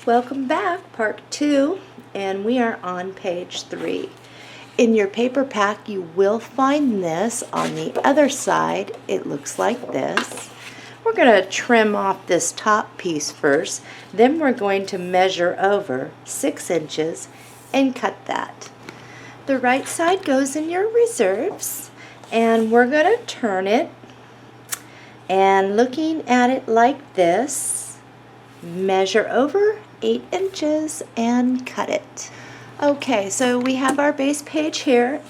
Welcome back, part 2, and we are on page 3. In your paper pack you will find this on the other side. It looks like this. We're going to trim off this top piece first, then we're going to measure over 6 inches and cut that. The right side goes in your reserves, and we're going to turn it, and looking at it like this, measure over 8 inches and cut it. Okay, so we have our base page here,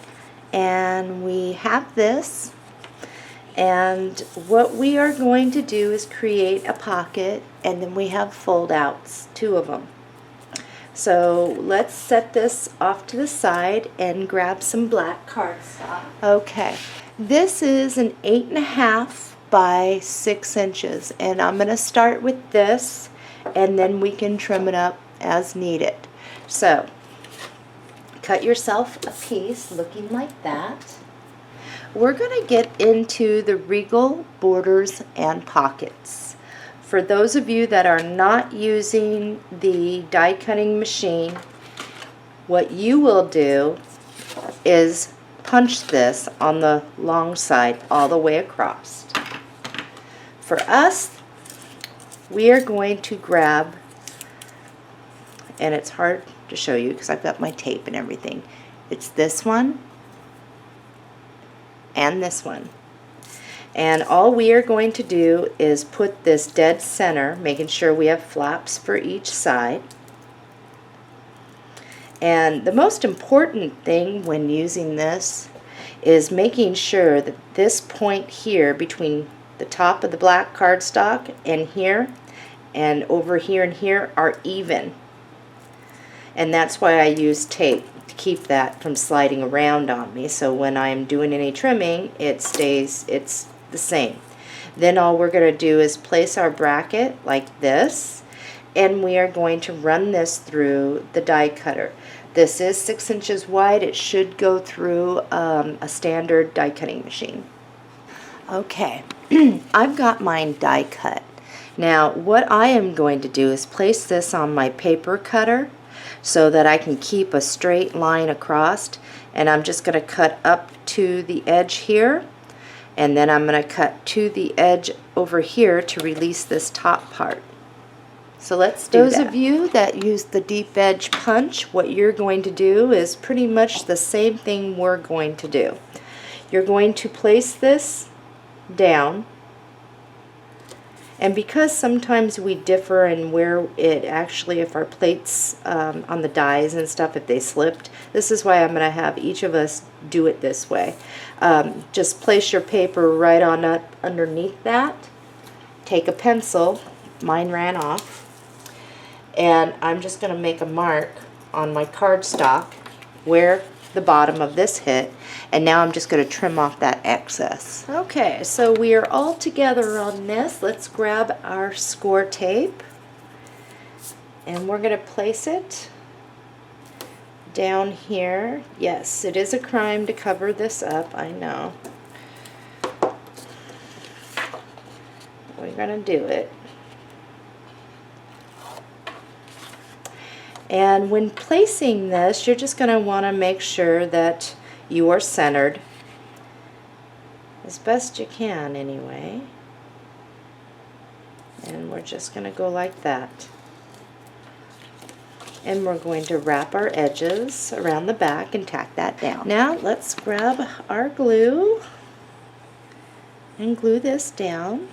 and we have this, and what we are going to do is create a pocket, and then we have fold outs, 2 of them. So let's set this off to the side and grab some black cardstock. Okay, this is an 8.5 by 6 inches, and I'm going to start with this, and then we can trim it up as needed. So cut yourself a piece looking like that. We're going to get into the Geigle borders and pockets. For those of you that are not using the die cutting machine, what you will do is punch this on the long side all the way across. For us, we are going to grab, and it's hard to show you because I've got my tape and everything. It's this one and this one. And all we are going to do is put this dead center, making sure we have flaps for each side. And the most important thing when using this is making sure that this point here between the top of the black cardstock and here and over here and here are even. And that's why I use tape to keep that from sliding around on me, so when I'm doing any trimming it's the same. Then all we're going to do is place our bracket like this, and we are going to run this through the die cutter. This is 6 inches wide. It should go through a standard die cutting machine. Okay, I've got mine die cut. Now what I am going to do is place this on my paper cutter so that I can keep a straight line across, and I'm just going to cut up to the edge here, and then I'm going to cut to the edge over here to release this top part. So let's do that. Those of you that use the deep edge punch, what you're going to do is pretty much the same thing we're going to do. You're going to place this down, and because sometimes we differ in where it actually, if our plates on the dies and stuff, if they slipped, this is why I'm going to have each of us do it this way. Just place your paper right on up underneath that, take a pencil, mine ran off, and I'm just going to make a mark on my cardstock where the bottom of this hit, and now I'm just going to trim off that excess. Okay, so we are all together on this. Let's grab our score tape, and we're going to place it down here. Yes, it is a crime to cover this up, I know. We're going to do it. And when placing this, you're just going to want to make sure that you are centered as best you can anyway. And we're just going to go like that. And we're going to wrap our edges around the back and tack that down. Now let's grab our glue and glue this down.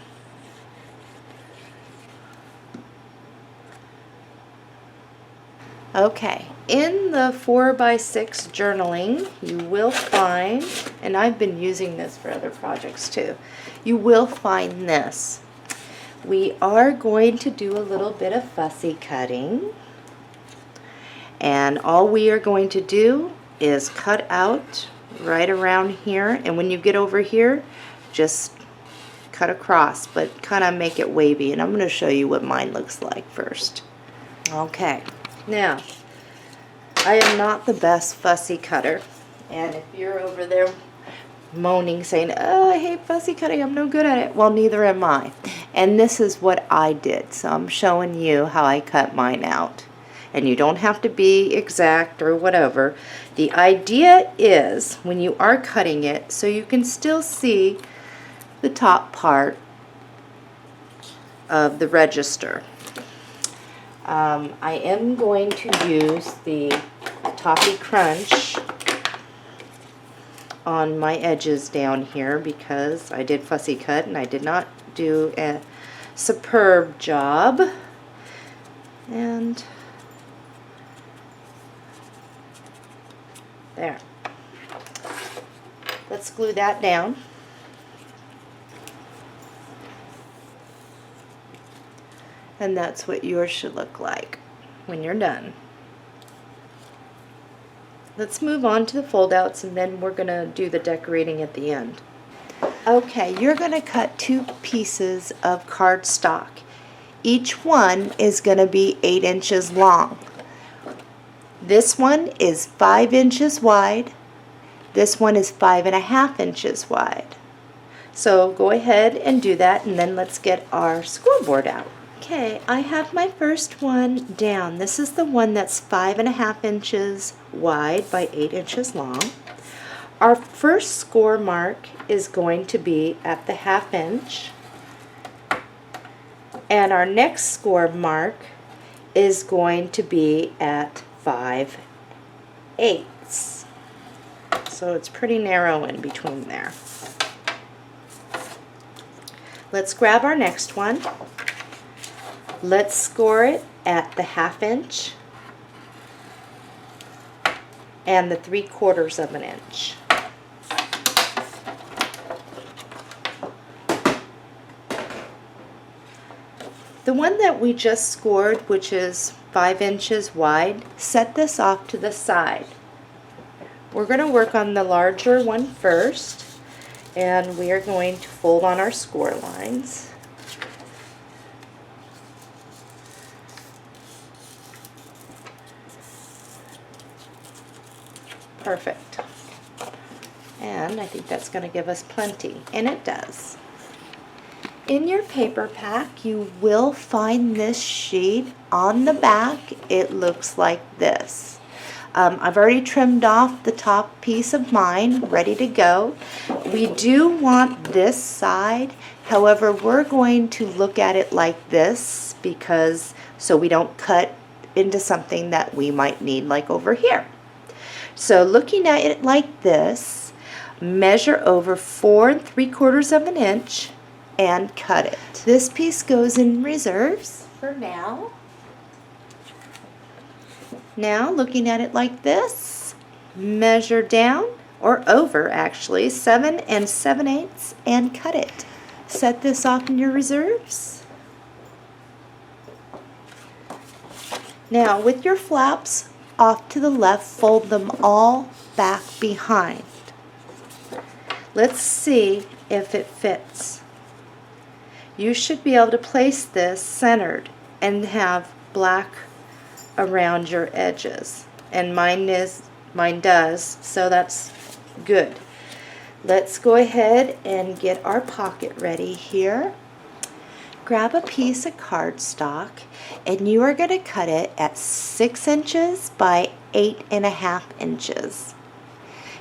Okay, in the 4x6 journaling, you will find, and I've been using this for other projects too, you will find this. We are going to do a little bit of fussy cutting, and all we are going to do is cut out right around here, and when you get over here, just cut across, but kind of make it wavy, and I'm going to show you what mine looks like first. Okay. Now, I am not the best fussy cutter, and if you're over there moaning saying, oh, I hate fussy cutting, I'm no good at it. Well, neither am I. And this is what I did. So I'm showing you how I cut mine out. And you don't have to be exact or whatever. The idea is when you are cutting it so you can still see the top part of the register. I am going to use the Toffee Crunch on my edges down here because I did fussy cut and I did not do a superb job. And there. Let's glue that down. And that's what yours should look like when you're done. Let's move on to the fold-outs and then we're going to do the decorating at the end. Okay, you're going to cut 2 pieces of cardstock. Each one is going to be 8 inches long. This one is 5 inches wide. This one is 5.5 inches wide. So go ahead and do that, and then let's get our scoreboard out. Okay, I have my first one down. This is the one that's 5.5 inches wide by 8 inches long. Our first score mark is going to be at the 1/2 inch. And our next score mark is going to be at 5/8. So it's pretty narrow in between there. Let's grab our next one. Let's score it at the 1/2 inch and the 3/4 of an inch. The one that we just scored, which is 5 inches wide, set this off to the side. We're going to work on the larger one first, and we are going to fold on our score lines. Perfect. And I think that's going to give us plenty, and it does. In your paper pack, you will find this sheet. On the back, it looks like this. I've already trimmed off the top piece of mine, ready to go. We do want this side, however, we're going to look at it like this because so we don't cut into something that we might need, like over here. So looking at it like this, measure over 4 3/4 of an inch and cut it. This piece goes in reserves for now. Now looking at it like this, measure down, or over actually, 7 7/8 and cut it. Set this off in your reserves. Now with your flaps off to the left, fold them all back behind. Let's see if it fits. You should be able to place this centered and have black around your edges, and mine does, so that's good. Let's go ahead and get our pocket ready here. Grab a piece of cardstock and you are going to cut it at 6 inches by 8.5 inches.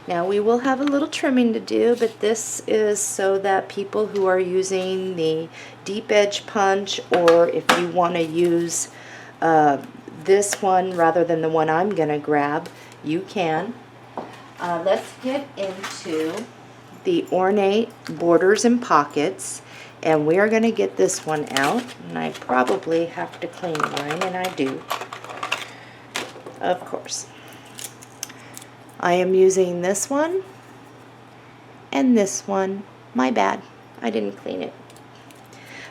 Now we will have a little trimming to do, but this is so that people who are using the deep edge punch, or if you want to use this one rather than the one I'm going to grab, you can. Let's get into the ornate borders and pockets, and we are going to get this one out, and I probably have to clean mine, and I do, of course. I am using this one and this one. My bad, I didn't clean it.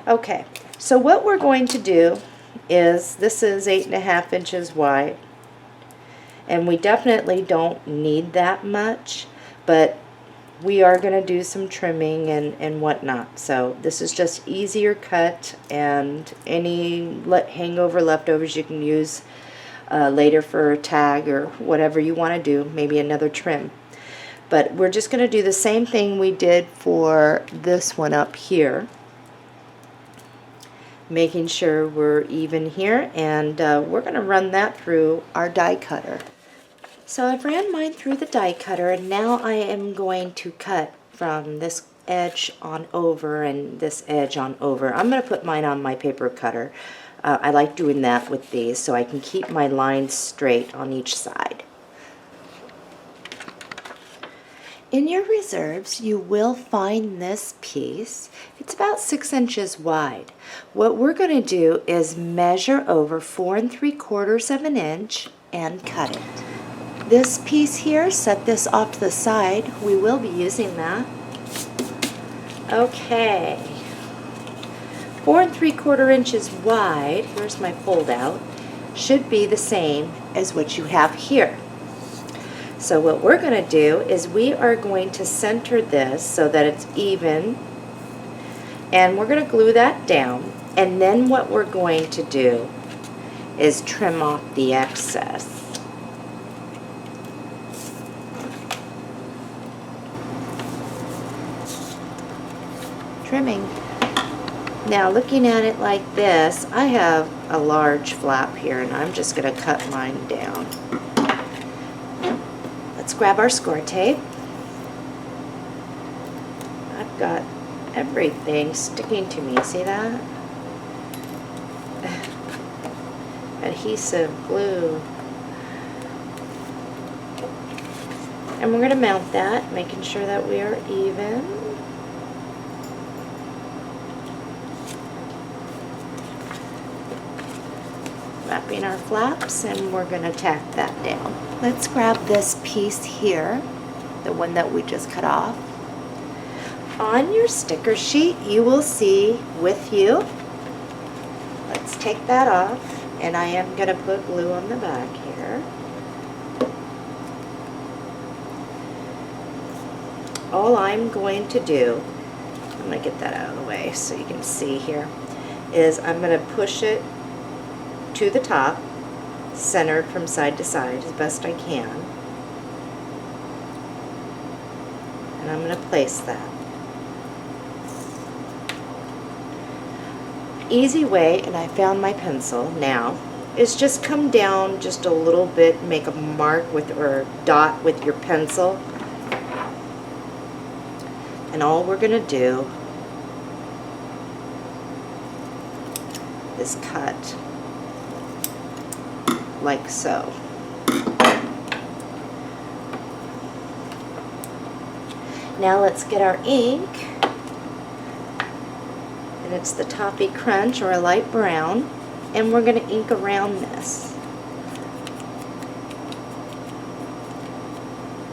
Okay, so what we're going to do is, this is 8.5 inches wide, and we definitely don't need that much, but we are going to do some trimming and whatnot. So this is just easier cut, and any hangover leftovers you can use later for a tag or whatever you want to do, maybe another trim. But we're just going to do the same thing we did for this one up here, making sure we're even here, and we're going to run that through our die cutter. So I've ran mine through the die cutter, and now I am going to cut from this edge on over and this edge on over. I'm going to put mine on my paper cutter. I like doing that with these so I can keep my lines straight on each side. In your reserves, you will find this piece. It's about 6 inches wide. What we're going to do is measure over 4 3/4 of an inch and cut it. This piece here, set this off to the side. We will be using that. Okay. 4 3/4 inches wide, here's my fold out, should be the same as what you have here. So what we're going to do is we are going to center this so that it's even, and we're going to glue that down, and then what we're going to do is trim off the excess. Trimming. Now looking at it like this, I have a large flap here and I'm just going to cut mine down. Let's grab our score tape. I've got everything sticking to me, see that? Adhesive glue. And we're going to mount that, making sure that we are even. Wrapping our flaps, and we're going to tack that down. Let's grab this piece here, the one that we just cut off. On your sticker sheet, you will see with you. Let's take that off, and I am going to put glue on the back here. All I'm going to do, I'm going to get that out of the way so you can see here, is I'm going to push it to the top, centered from side to side as best I can. And I'm going to place that. Easy way, and I found my pencil now, is just come down just a little bit, make a mark with or dot with your pencil. And all we're going to do is cut like so. Now let's get our ink, and it's the Toffee Crunch or a light brown, and we're going to ink around this.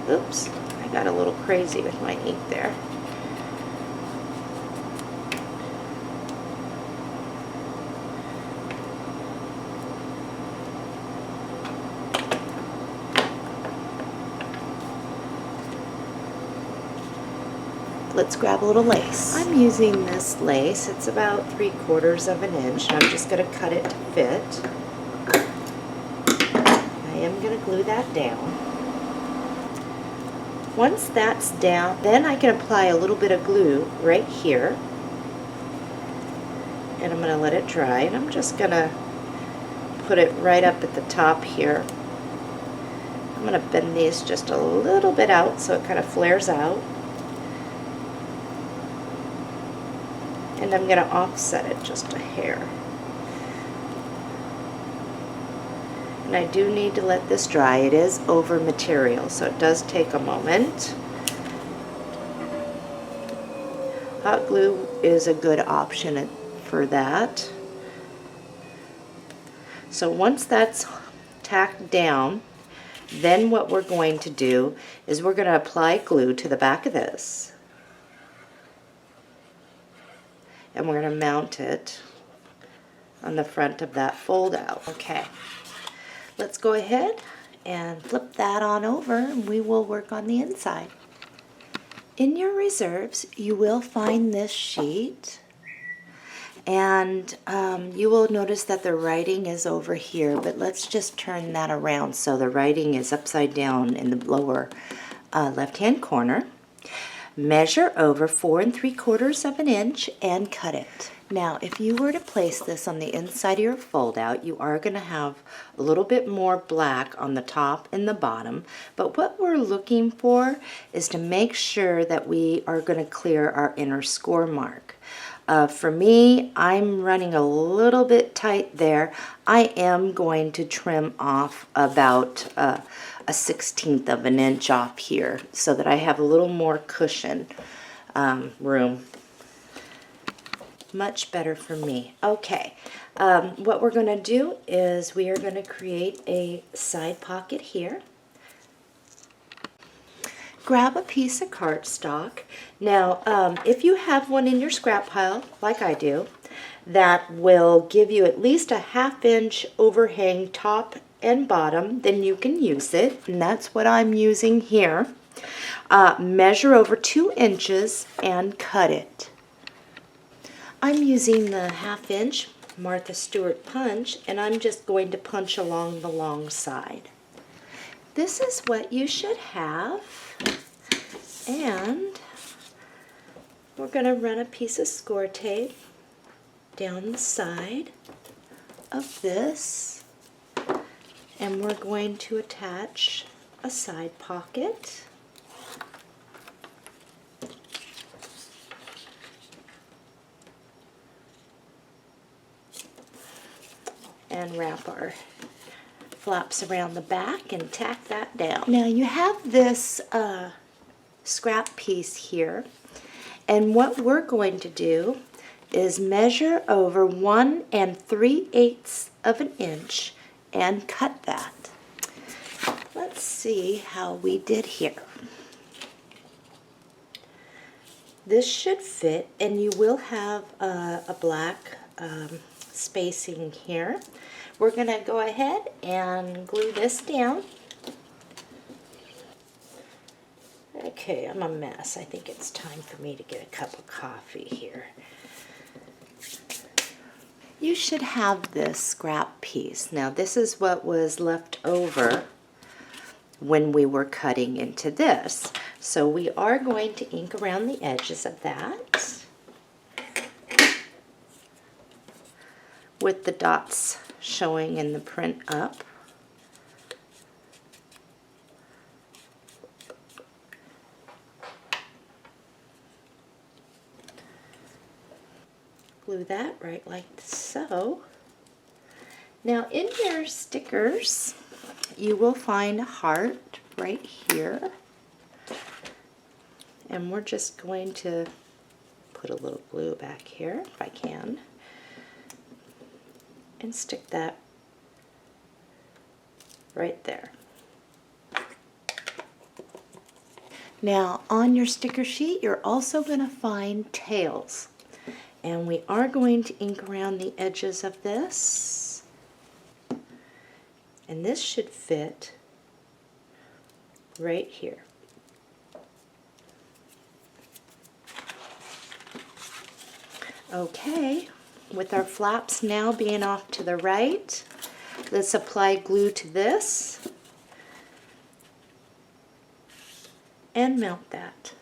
Oops, I got a little crazy with my ink there. Let's grab a little lace. I'm using this lace. It's about 3/4 of an inch, and I'm just going to cut it to fit. I am going to glue that down. Once that's down, then I can apply a little bit of glue right here. And I'm going to let it dry, and I'm just going to put it right up at the top here. I'm going to bend these just a little bit out so it kind of flares out. And I'm going to offset it just a hair. And I do need to let this dry. It is over material, so it does take a moment. Hot glue is a good option for that. So once that's tacked down, then what we're going to do is we're going to apply glue to the back of this. And we're going to mount it on the front of that fold out. Okay, let's go ahead and flip that on over, and we will work on the inside. In your reserves, you will find this sheet, and you will notice that the writing is over here, but let's just turn that around so the writing is upside down in the lower left-hand corner, measure over 4 3/4 of an inch, and cut it. Now, if you were to place this on the inside of your fold-out, you are going to have a little bit more black on the top and the bottom, but what we're looking for is to make sure that we are going to clear our inner score mark. For me, I'm running a little bit tight there. I am going to trim off about a 1/16 of an inch off here so that I have a little more cushion room. Much better for me. Okay, what we're going to do is we are going to create a side pocket here. Grab a piece of cardstock. Now, if you have one in your scrap pile, like I do, that will give you at least a 1/2 inch overhang top and bottom, then you can use it, and that's what I'm using here. Measure over 2 inches and cut it. I'm using the 1/2 inch Martha Stewart punch, and I'm just going to punch along the long side. This is what you should have, and we're going to run a piece of score tape down the side of this, and we're going to attach a side pocket. And wrap our flaps around the back and tack that down. Now you have this scrap piece here, and what we're going to do is measure over 1 3/8 of an inch and cut that. Let's see how we did here. This should fit, and you will have a black spacing here. We're going to go ahead and glue this down. Okay, I'm a mess. I think it's time for me to get a cup of coffee here. You should have this scrap piece. Now, this is what was left over when we were cutting into this. So we are going to ink around the edges of that with the dots showing in the print up. Glue that right like so. Now in your stickers, you will find a heart right here. And we're just going to put a little glue back here if I can, and stick that right there. Now on your sticker sheet, you're also going to find tails. And we are going to ink around the edges of this. And this should fit right here. Okay, with our flaps now being off to the right, let's apply glue to this and mount that.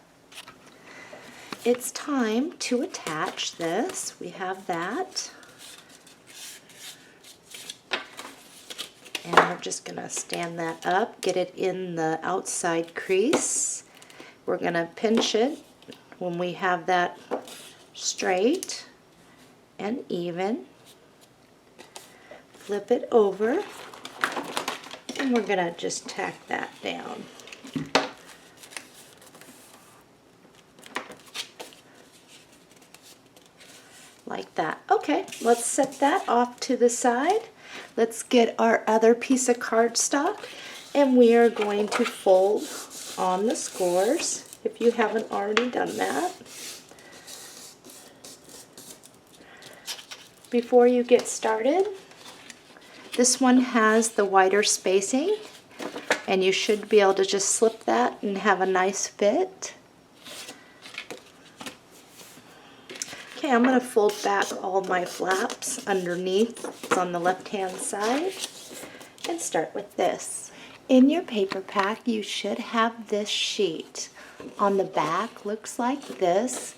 It's time to attach this. We have that. And we're just going to stand that up, get it in the outside crease. We're going to pinch it when we have that straight and even. Flip it over, and we're going to just tack that down. Like that. Okay, let's set that off to the side. Let's get our other piece of cardstock, and we are going to fold on the scores if you haven't already done that. Before you get started, this one has the wider spacing, and you should be able to just slip that and have a nice fit. Okay, I'm going to fold back all my flaps underneath. It's on the left-hand side, and start with this. In your paper pack, you should have this sheet. On the back, looks like this.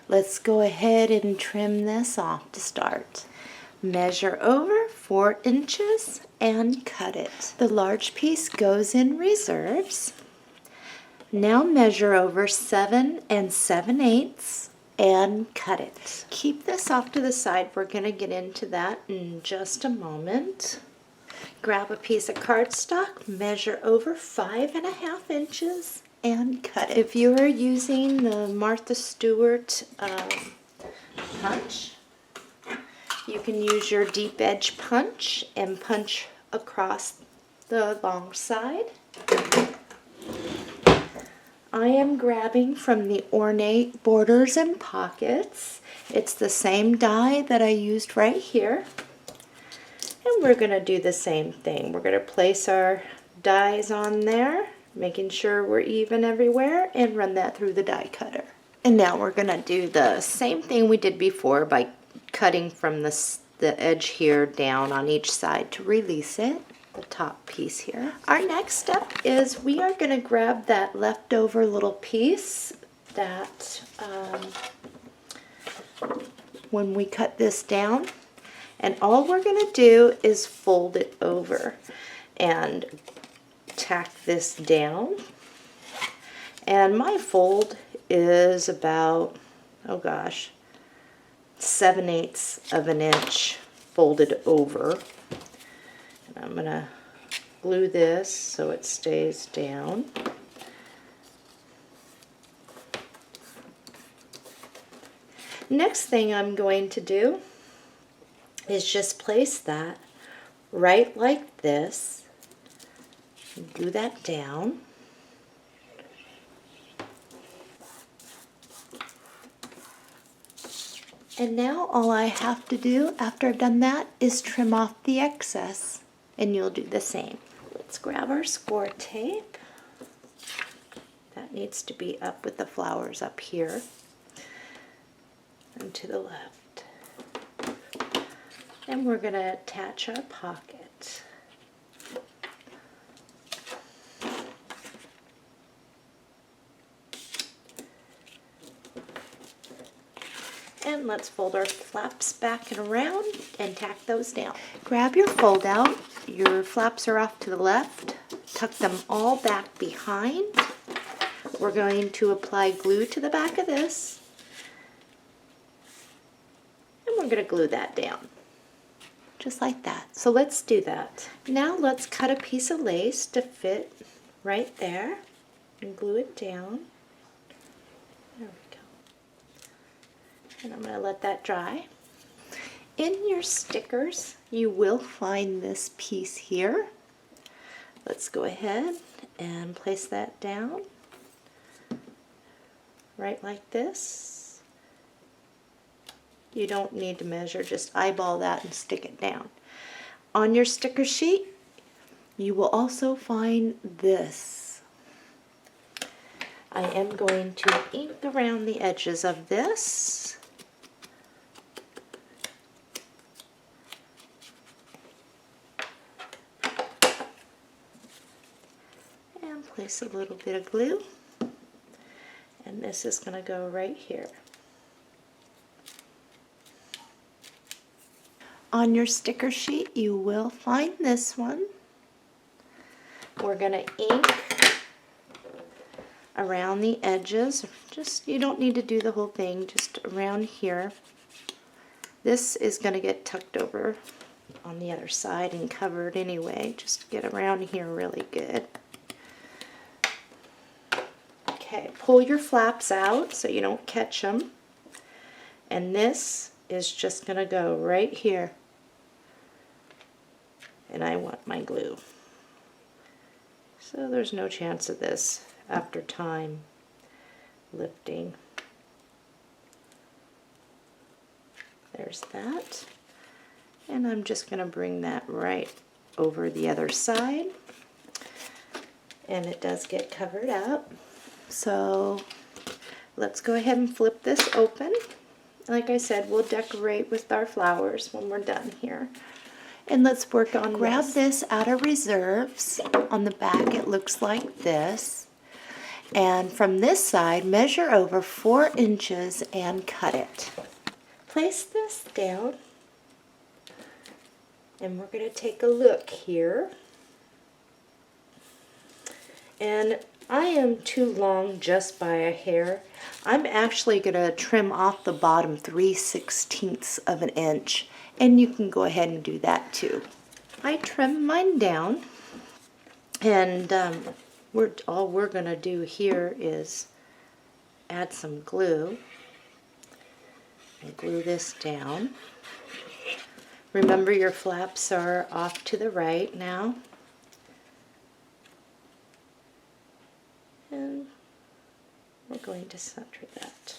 Let's go ahead and trim this off to start. Measure over 4 inches and cut it. The large piece goes in reserves. Now measure over 7 7/8 and cut it. Keep this off to the side. We're going to get into that in just a moment. Grab a piece of cardstock, measure over 5.5 inches and cut it. If you are using the Martha Stewart punch, you can use your deep edge punch and punch across the long side. I am grabbing from the Ornate Borders and Pockets. It's the same die that I used right here. And we're going to do the same thing. We're going to place our dies on there, making sure we're even everywhere, and run that through the die cutter. And now we're going to do the same thing we did before by cutting from the edge here down on each side to release it, the top piece here. Our next step is we are going to grab that leftover little piece that when we cut this down, and all we're going to do is fold it over and tack this down. And my fold is about, oh gosh, 7/8 of an inch folded over. And I'm going to glue this so it stays down. Next thing I'm going to do is just place that right like this, glue that down, and now all I have to do after I've done that is trim off the excess, and you'll do the same. Let's grab our score tape. That needs to be up with the flowers up here and to the left. And we're going to attach our pocket. And let's fold our flaps back and around and tack those down. Grab your fold out. Your flaps are off to the left. Tuck them all back behind. We're going to apply glue to the back of this. And we're going to glue that down. Just like that. So let's do that. Now let's cut a piece of lace to fit right there and glue it down. There we go. And I'm going to let that dry. In your stickers, you will find this piece here. Let's go ahead and place that down right like this. You don't need to measure, just eyeball that and stick it down. On your sticker sheet, you will also find this. I am going to ink around the edges of this. And place a little bit of glue. And this is going to go right here. On your sticker sheet, you will find this one. We're going to ink around the edges. Just, you don't need to do the whole thing, just around here. This is going to get tucked over on the other side and covered anyway. Just get around here really good. Okay, pull your flaps out so you don't catch them. And this is just going to go right here. And I want my glue. So there's no chance of this after time lifting. There's that. And I'm just going to bring that right over the other side. And it does get covered up. So let's go ahead and flip this open. Like I said, we'll decorate with our flowers when we're done here. And let's work on grab this out of reserves. On the back it looks like this. And from this side, measure over 4 inches and cut it. Place this down. And we're going to take a look here. And I am too long just by a hair. I'm actually going to trim off the bottom 3/16 of an inch. And you can go ahead and do that too. I trimmed mine down. And all we're going to do here is add some glue. And glue this down. Remember your flaps are off to the right now. And we're going to center that.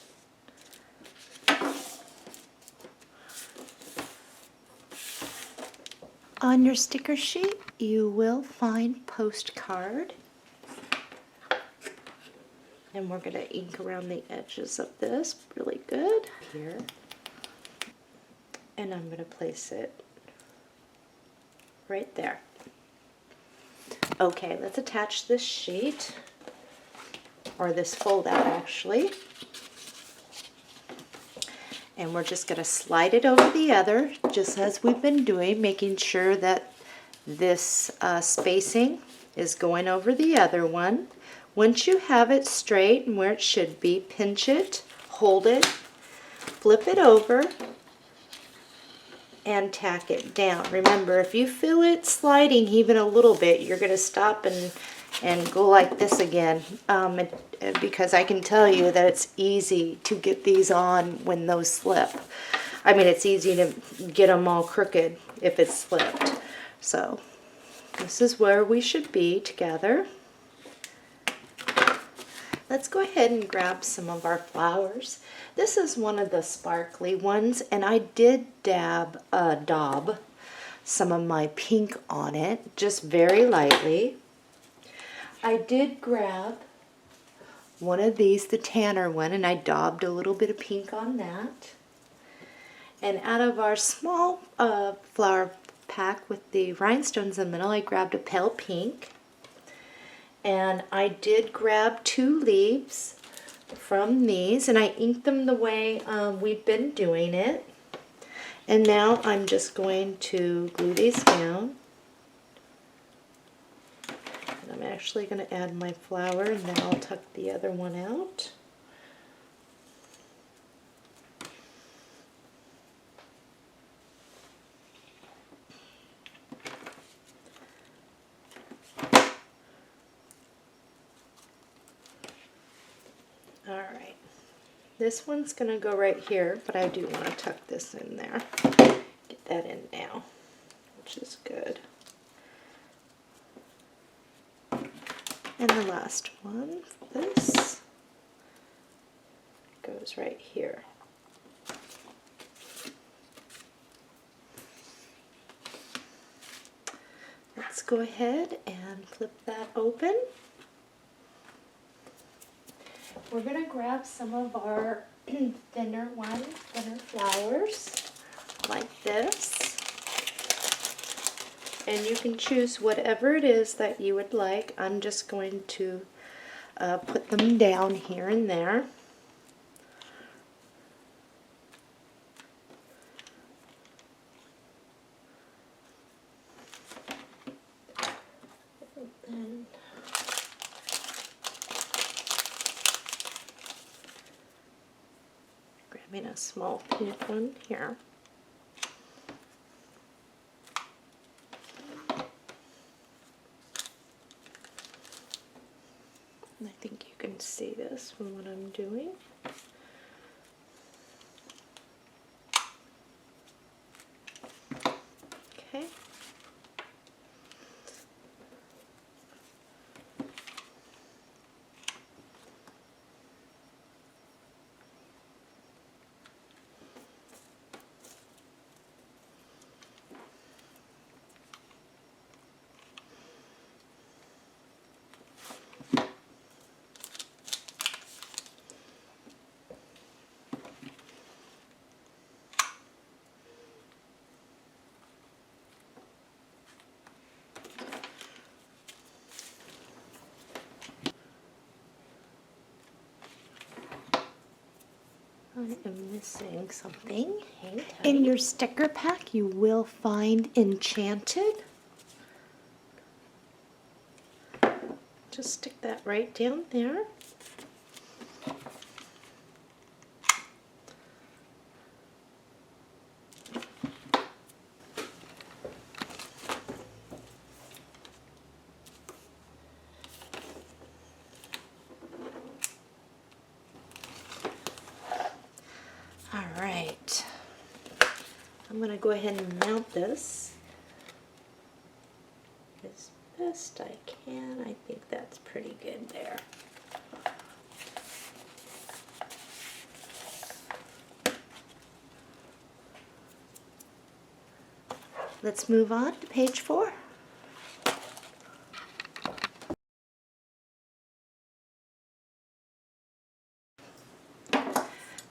On your sticker sheet, you will find postcard. And we're going to ink around the edges of this really good here. And I'm going to place it right there. Okay, let's attach this sheet, or this fold out actually. And we're just going to slide it over the other, just as we've been doing, making sure that this spacing is going over the other one. Once you have it straight and where it should be, pinch it, hold it, flip it over, and tack it down. Remember, if you feel it sliding even a little bit, you're going to stop and go like this again, because I can tell you that it's easy to get these on when those slip. I mean, it's easy to get them all crooked if it's slipped. So this is where we should be together. Let's go ahead and grab some of our flowers. This is one of the sparkly ones, and I did daub some of my pink on it, just very lightly. I did grab one of these, the tanner one, and I daubed a little bit of pink on that. And out of our small flower pack with the rhinestones in the middle, I grabbed a pale pink. And I did grab 2 leaves from these, and I inked them the way we've been doing it. And now I'm just going to glue these down. And I'm actually going to add my flower, and then I'll tuck the other one out. Alright, this one's going to go right here, but I do want to tuck this in there. Get that in now, which is good. And the last one, this, goes right here. Let's go ahead and flip that open. We're going to grab some of our thinner flowers, like this. And you can choose whatever it is that you would like. I'm just going to put them down here and there. And grabbing a small pink one here. And I think you can see this from what I'm doing. Okay. I am missing something. In your sticker pack, you will find Enchanted. Just stick that right down there. All right. I'm going to go ahead and mount this as best I can. I think that's pretty good there. Let's move on to page 4.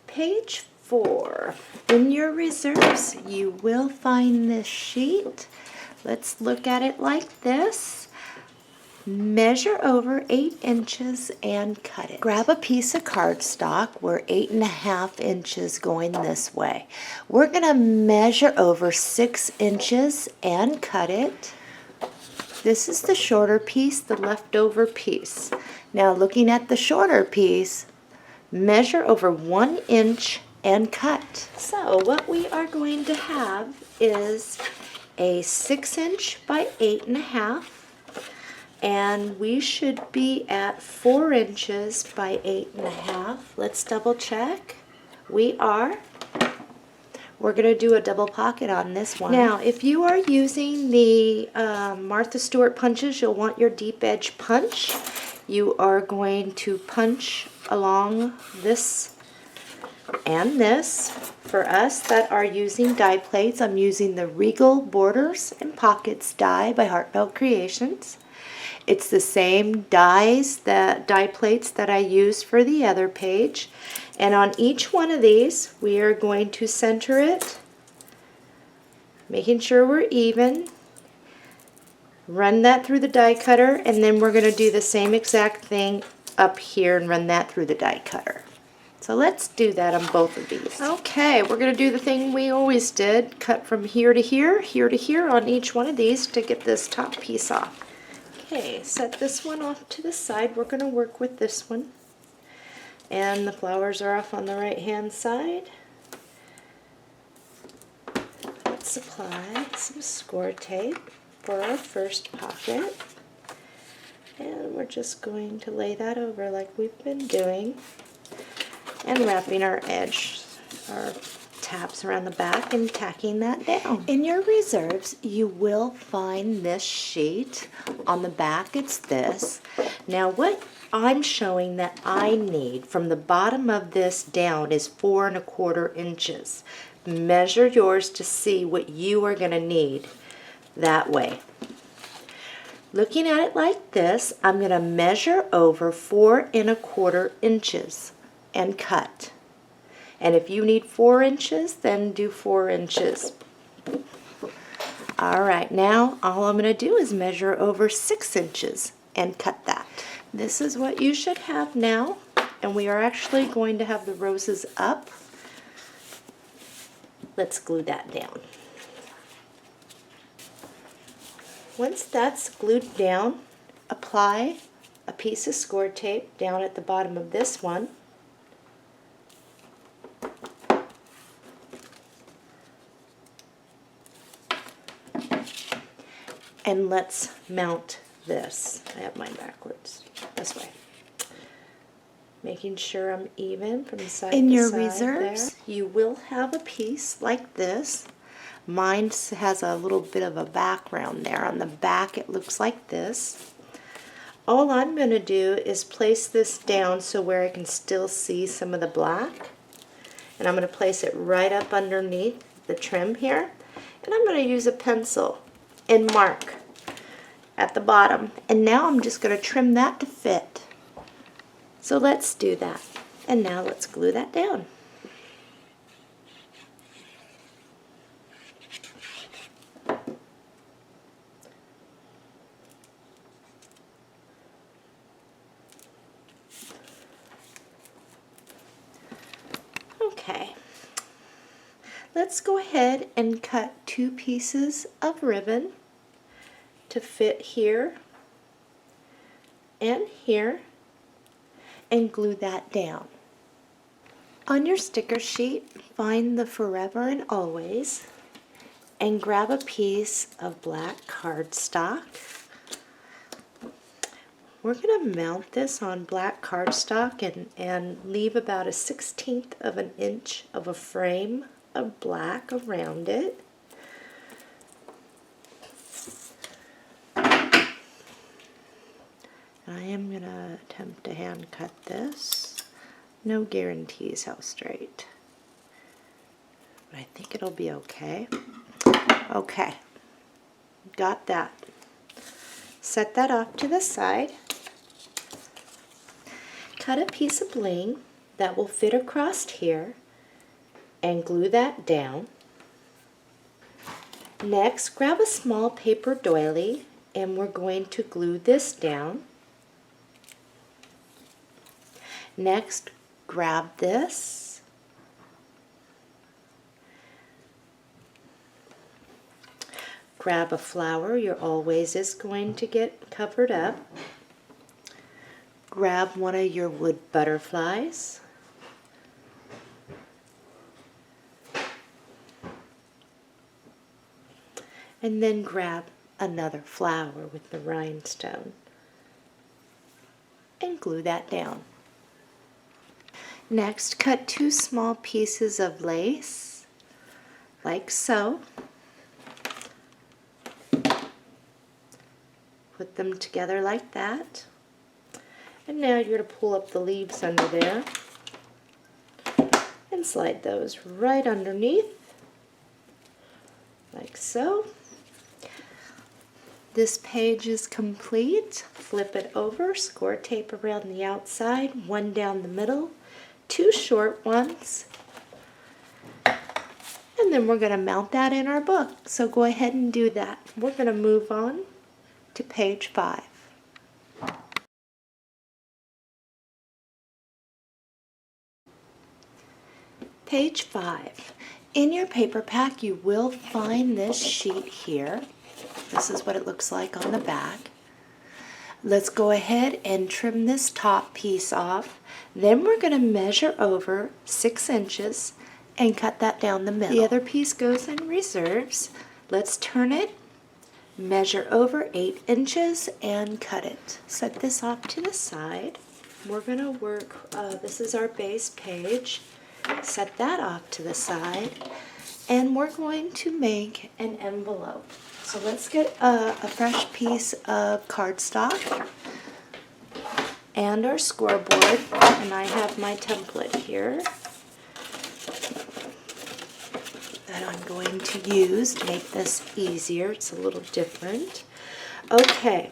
Page 4. In your reserves, you will find this sheet. Let's look at it like this. Measure over 8 inches and cut it. Grab a piece of cardstock. We're 8.5 inches going this way. We're going to measure over 6 inches and cut it. This is the shorter piece, the leftover piece. Now looking at the shorter piece, measure over 1 inch and cut. So what we are going to have is a 6" by 8.5, and we should be at 4 inches by 8.5. Let's double check. We are. We're going to do a double pocket on this one. Now, if you are using the Martha Stewart punches, you'll want your deep edge punch. You are going to punch along this and this. For us that are using die plates, I'm using the Regal Borders and Pockets die by Heartfelt Creations. It's the same die plates that I used for the other page. And on each one of these, we are going to center it, making sure we're even. Run that through the die cutter, and then we're going to do the same exact thing up here and run that through the die cutter. So let's do that on both of these. Okay, we're going to do the thing we always did. Cut from here to here on each one of these to get this top piece off. Okay, set this one off to the side. We're going to work with this one. And the flowers are off on the right hand side. Let's apply some score tape for our first pocket. And we're just going to lay that over like we've been doing. And wrapping our edge, our tabs around the back and tacking that down. In your reserves, you will find this sheet. On the back, it's this. Now what I'm showing that I need from the bottom of this down is 4 1/4 inches. Measure yours to see what you are going to need that way. Looking at it like this, I'm going to measure over 4 1/4 inches and cut. And if you need 4 inches, then do 4 inches. All right, now all I'm going to do is measure over 6 inches and cut that. This is what you should have now, and we are actually going to have the roses up. Let's glue that down. Once that's glued down, apply a piece of score tape down at the bottom of this one. And let's mount this. I have mine backwards. This way. Making sure I'm even from side to side. In your reserves, you will have a piece like this. Mine has a little bit of a background there. On the back it looks like this. All I'm going to do is place this down so where I can still see some of the black. And I'm going to place it right up underneath the trim here. And I'm going to use a pencil and mark at the bottom. And now I'm just going to trim that to fit. So let's do that. And now let's glue that down. Okay, let's go ahead and cut 2 pieces of ribbon to fit here and here and glue that down. On your sticker sheet, find the Forever and Always and grab a piece of black cardstock. We're going to mount this on black cardstock and leave about a 1/16 of an inch of a frame of black around it. I am going to attempt to hand cut this. No guarantees how straight, but I think it'll be okay. Okay, got that. Set that off to the side. Cut a piece of bling that will fit across here and glue that down. Next, grab a small paper doily and we're going to glue this down. Next, grab this. Grab a flower, your always is going to get covered up. Grab one of your wood butterflies. And then grab another flower with the rhinestone and glue that down. Next, cut 2 small pieces of lace, like so. Put them together like that. And now you're going to pull up the leaves under there and slide those right underneath, like so. This page is complete. Flip it over, score tape around the outside, 1 down the middle, 2 short ones, and then we're going to mount that in our book. So go ahead and do that. We're going to move on to page 5. Page 5. In your paper pack you will find this sheet here. This is what it looks like on the back. Let's go ahead and trim this top piece off. Then we're going to measure over 6 inches and cut that down the middle. The other piece goes in reserves. Let's turn it, measure over 8 inches and cut it. Set this off to the side. We're going to work, this is our base page. Set that off to the side and we're going to make an envelope. So let's get a fresh piece of cardstock and our scoreboard, and I have my template here that I'm going to use to make this easier. It's a little different. Okay,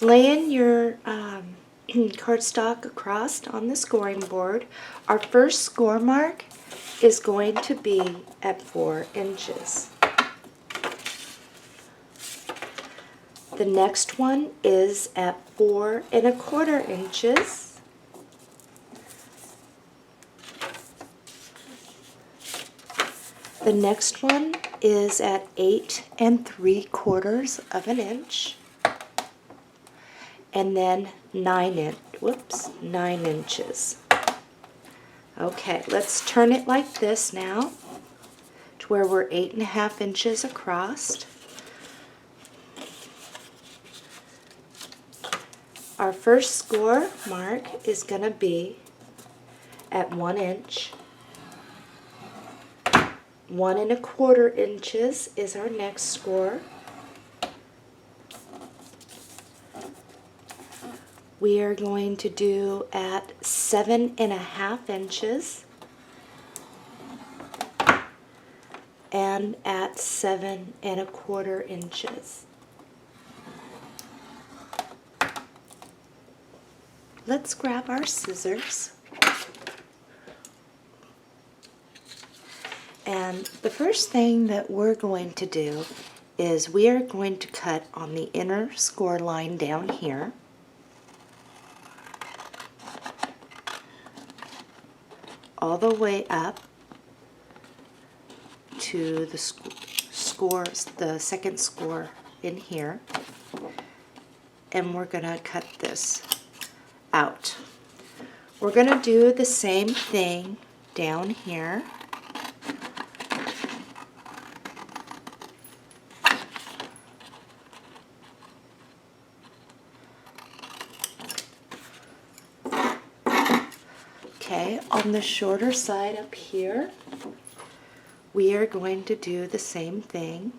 laying your cardstock across on the scoring board. Our first score mark is going to be at 4 inches. The next one is at 4 1/4 inches. The next one is at 8 3/4 of an inch. And then 9 inches. Okay, let's turn it like this now to where we're 8 1/2 inches across. Our first score mark is going to be at 1 inch. 1 1/4 inches is our next score. We are going to do at 7 1/2 inches and at 7 1/4 inches. Let's grab our scissors. And the first thing that we're going to do is we are going to cut on the inner score line down here. All the way up to the scores, the second score in here, and we're going to cut this out. We're going to do the same thing down here. Okay, on the shorter side up here, we are going to do the same thing.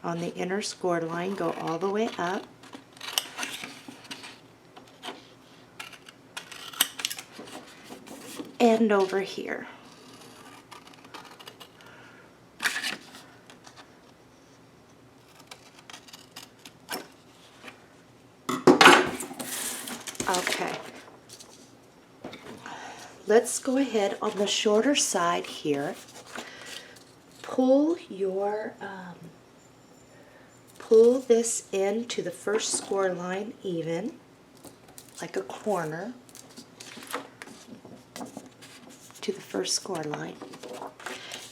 On the inner score line, go all the way up. And over here. Okay. Let's go ahead on the shorter side here. Pull this into the first score line even, like a corner to the first score line.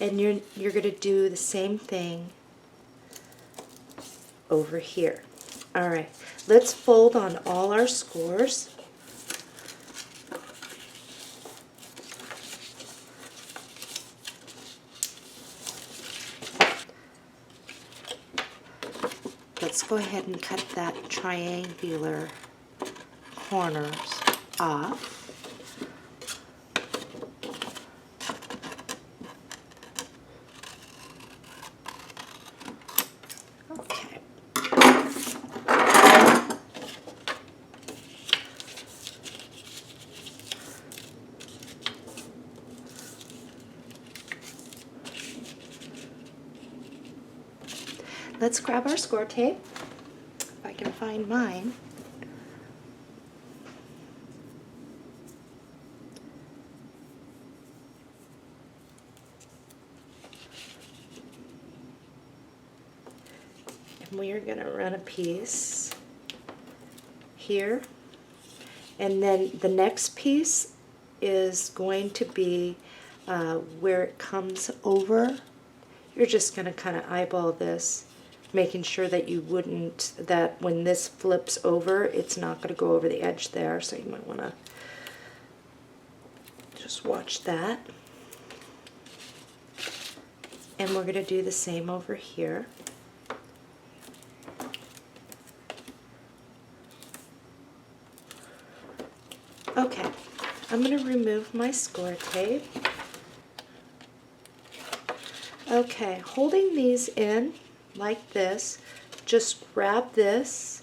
And you're going to do the same thing over here. All right, let's fold on all our scores. Let's go ahead and cut that triangular corners off. Okay. Let's grab our score tape, if I can find mine. And we are going to run a piece here. And then the next piece is going to be where it comes over. You're just going to kind of eyeball this, making sure that that when this flips over, it's not going to go over the edge there, so you might want to just watch that. And we're going to do the same over here. Okay, I'm going to remove my score tape. Okay, holding these in like this, just grab this,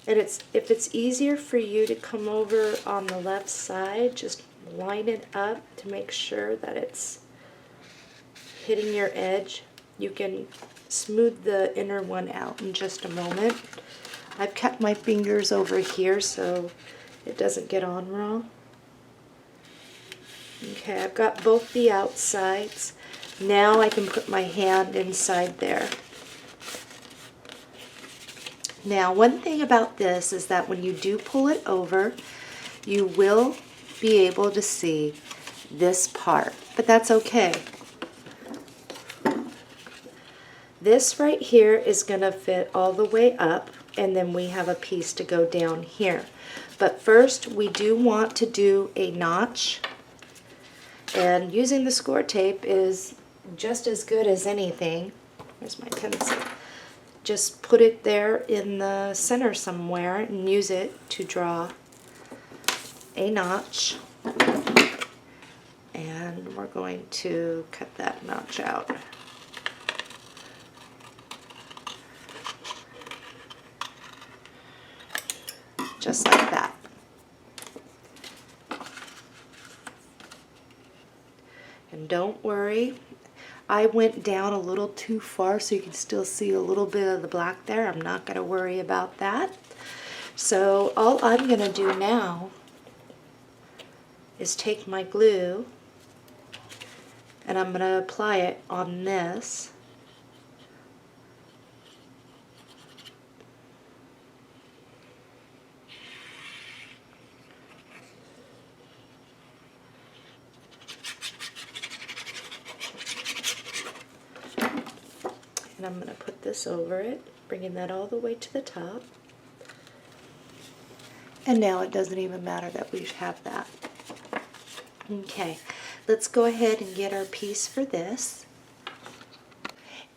and if it's easier for you to come over on the left side, just line it up to make sure that it's hitting your edge. You can smooth the inner one out in just a moment. I've kept my fingers over here so it doesn't get on wrong. Okay, I've got both the outsides. Now I can put my hand inside there. Now, one thing about this is that when you do pull it over, you will be able to see this part, but that's okay. This right here is going to fit all the way up, and then we have a piece to go down here. But first, we do want to do a notch, and using the score tape is just as good as anything. Where's my pencil? Just put it there in the center somewhere and use it to draw a notch. And we're going to cut that notch out. Just like that. And don't worry, I went down a little too far so you can still see a little bit of the black there. I'm not going to worry about that. So all I'm going to do now is take my glue and I'm going to apply it on this. And I'm going to put this over it, bringing that all the way to the top. And now it doesn't even matter that we have that. Okay, let's go ahead and get our piece for this.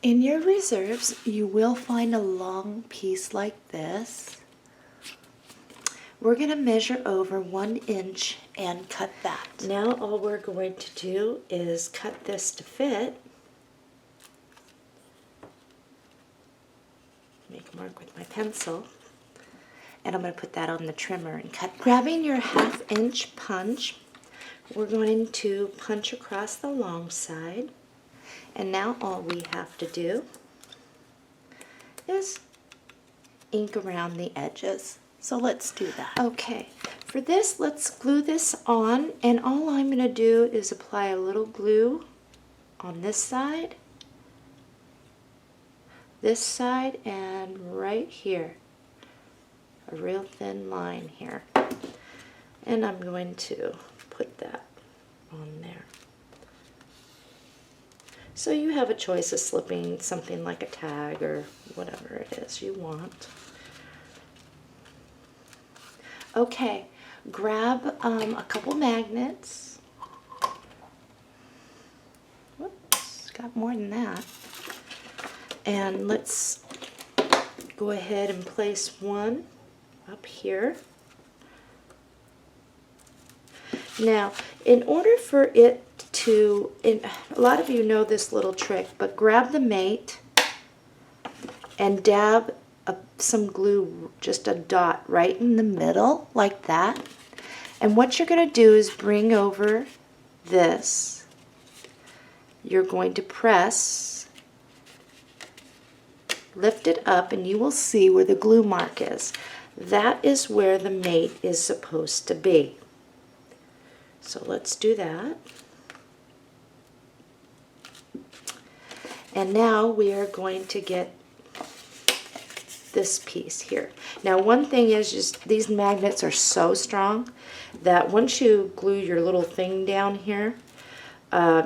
In your reserves, you will find a long piece like this. We're going to measure over 1 inch and cut that. Now all we're going to do is cut this to fit. Make a mark with my pencil. And I'm going to put that on the trimmer and cut. Grabbing your 1/2 inch punch, we're going to punch across the long side. And now all we have to do is ink around the edges. So let's do that. Okay, for this, let's glue this on, and all I'm going to do is apply a little glue on this side, and right here. A real thin line here. And I'm going to put that on there. So you have a choice of slipping something like a tag or whatever it is you want. Okay, grab a couple magnets. Whoops, got more than that. And let's go ahead and place one up here. Now, in order for it to, a lot of you know this little trick, but grab the mate and dab some glue, just a dot right in the middle, like that. And what you're going to do is bring over this. You're going to press, lift it up, and you will see where the glue mark is. That is where the mate is supposed to be. So let's do that. And now we are going to get this piece here. Now one thing is just these magnets are so strong that once you glue your little thing down here,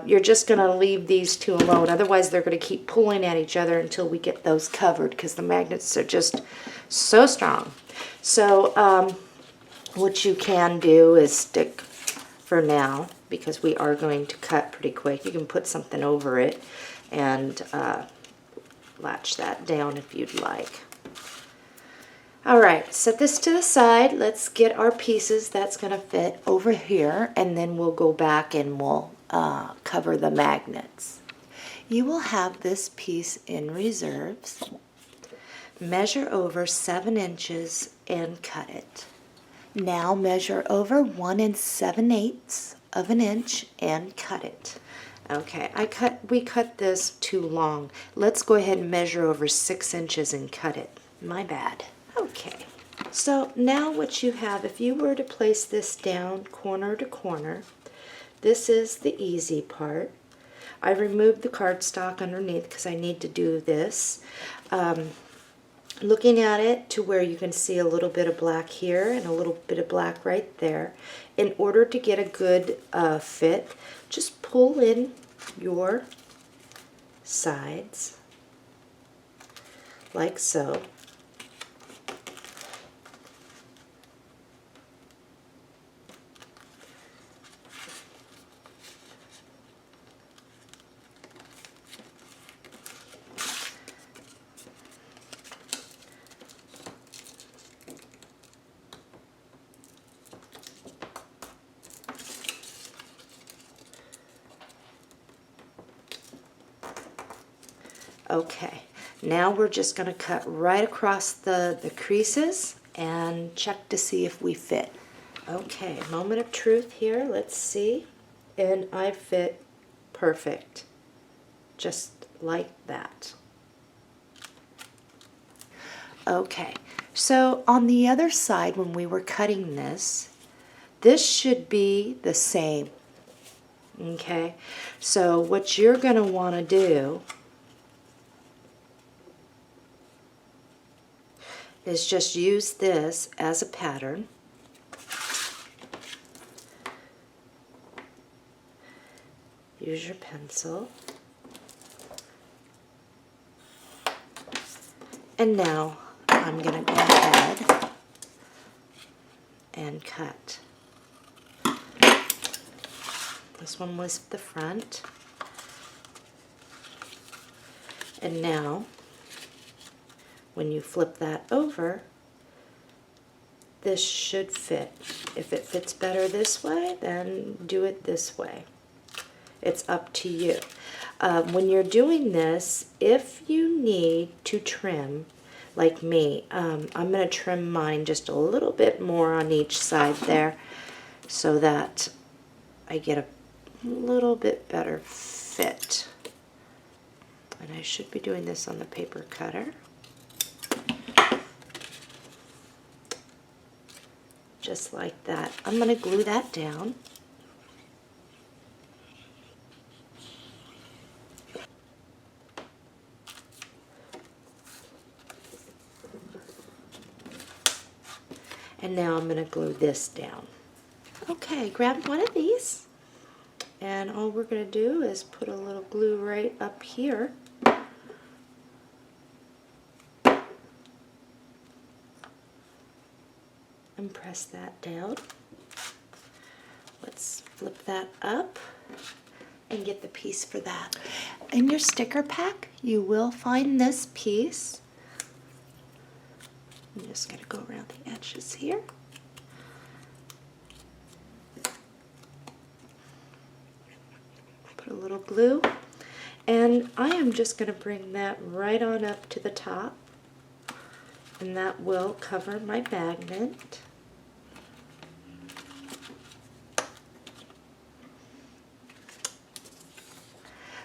you're just going to leave these two alone. Otherwise they're going to keep pulling at each other until we get those covered, because the magnets are just so strong. So what you can do is stick, for now, because we are going to cut pretty quick, you can put something over it and latch that down if you'd like. Alright, set this to the side. Let's get our pieces that's going to fit over here, and then we'll go back and we'll cover the magnets. You will have this piece in reserves. Measure over 7 inches and cut it. Now measure over 1 7/8 of an inch and cut it. Okay, we cut this too long. Let's go ahead and measure over 6 inches and cut it. My bad. Okay, so now what you have, if you were to place this down corner to corner, this is the easy part. I removed the cardstock underneath because I need to do this. Looking at it to where you can see a little bit of black here and a little bit of black right there. In order to get a good fit, just pull in your sides like so. Okay, now we're just going to cut right across the creases and check to see if we fit. Okay, moment of truth here. Let's see. And I fit perfect. Just like that. Okay, so on the other side when we were cutting this should be the same. Okay, so what you're going to want to do is just use this as a pattern. Use your pencil. And now I'm going to go ahead and cut. This one was the front. And now, when you flip that over, this should fit. If it fits better this way, then do it this way. It's up to you. When you're doing this, if you need to trim, like me, I'm going to trim mine just a little bit more on each side there so that I get a little bit better fit. And I should be doing this on the paper cutter. Just like that. I'm going to glue that down. And now I'm going to glue this down. Okay, grab one of these. And all we're going to do is put a little glue right up here. And press that down. Let's flip that up and get the piece for that. In your sticker pack, you will find this piece. I'm just going to go around the edges here. Put a little glue. And I am just going to bring that right on up to the top. And that will cover my magnet.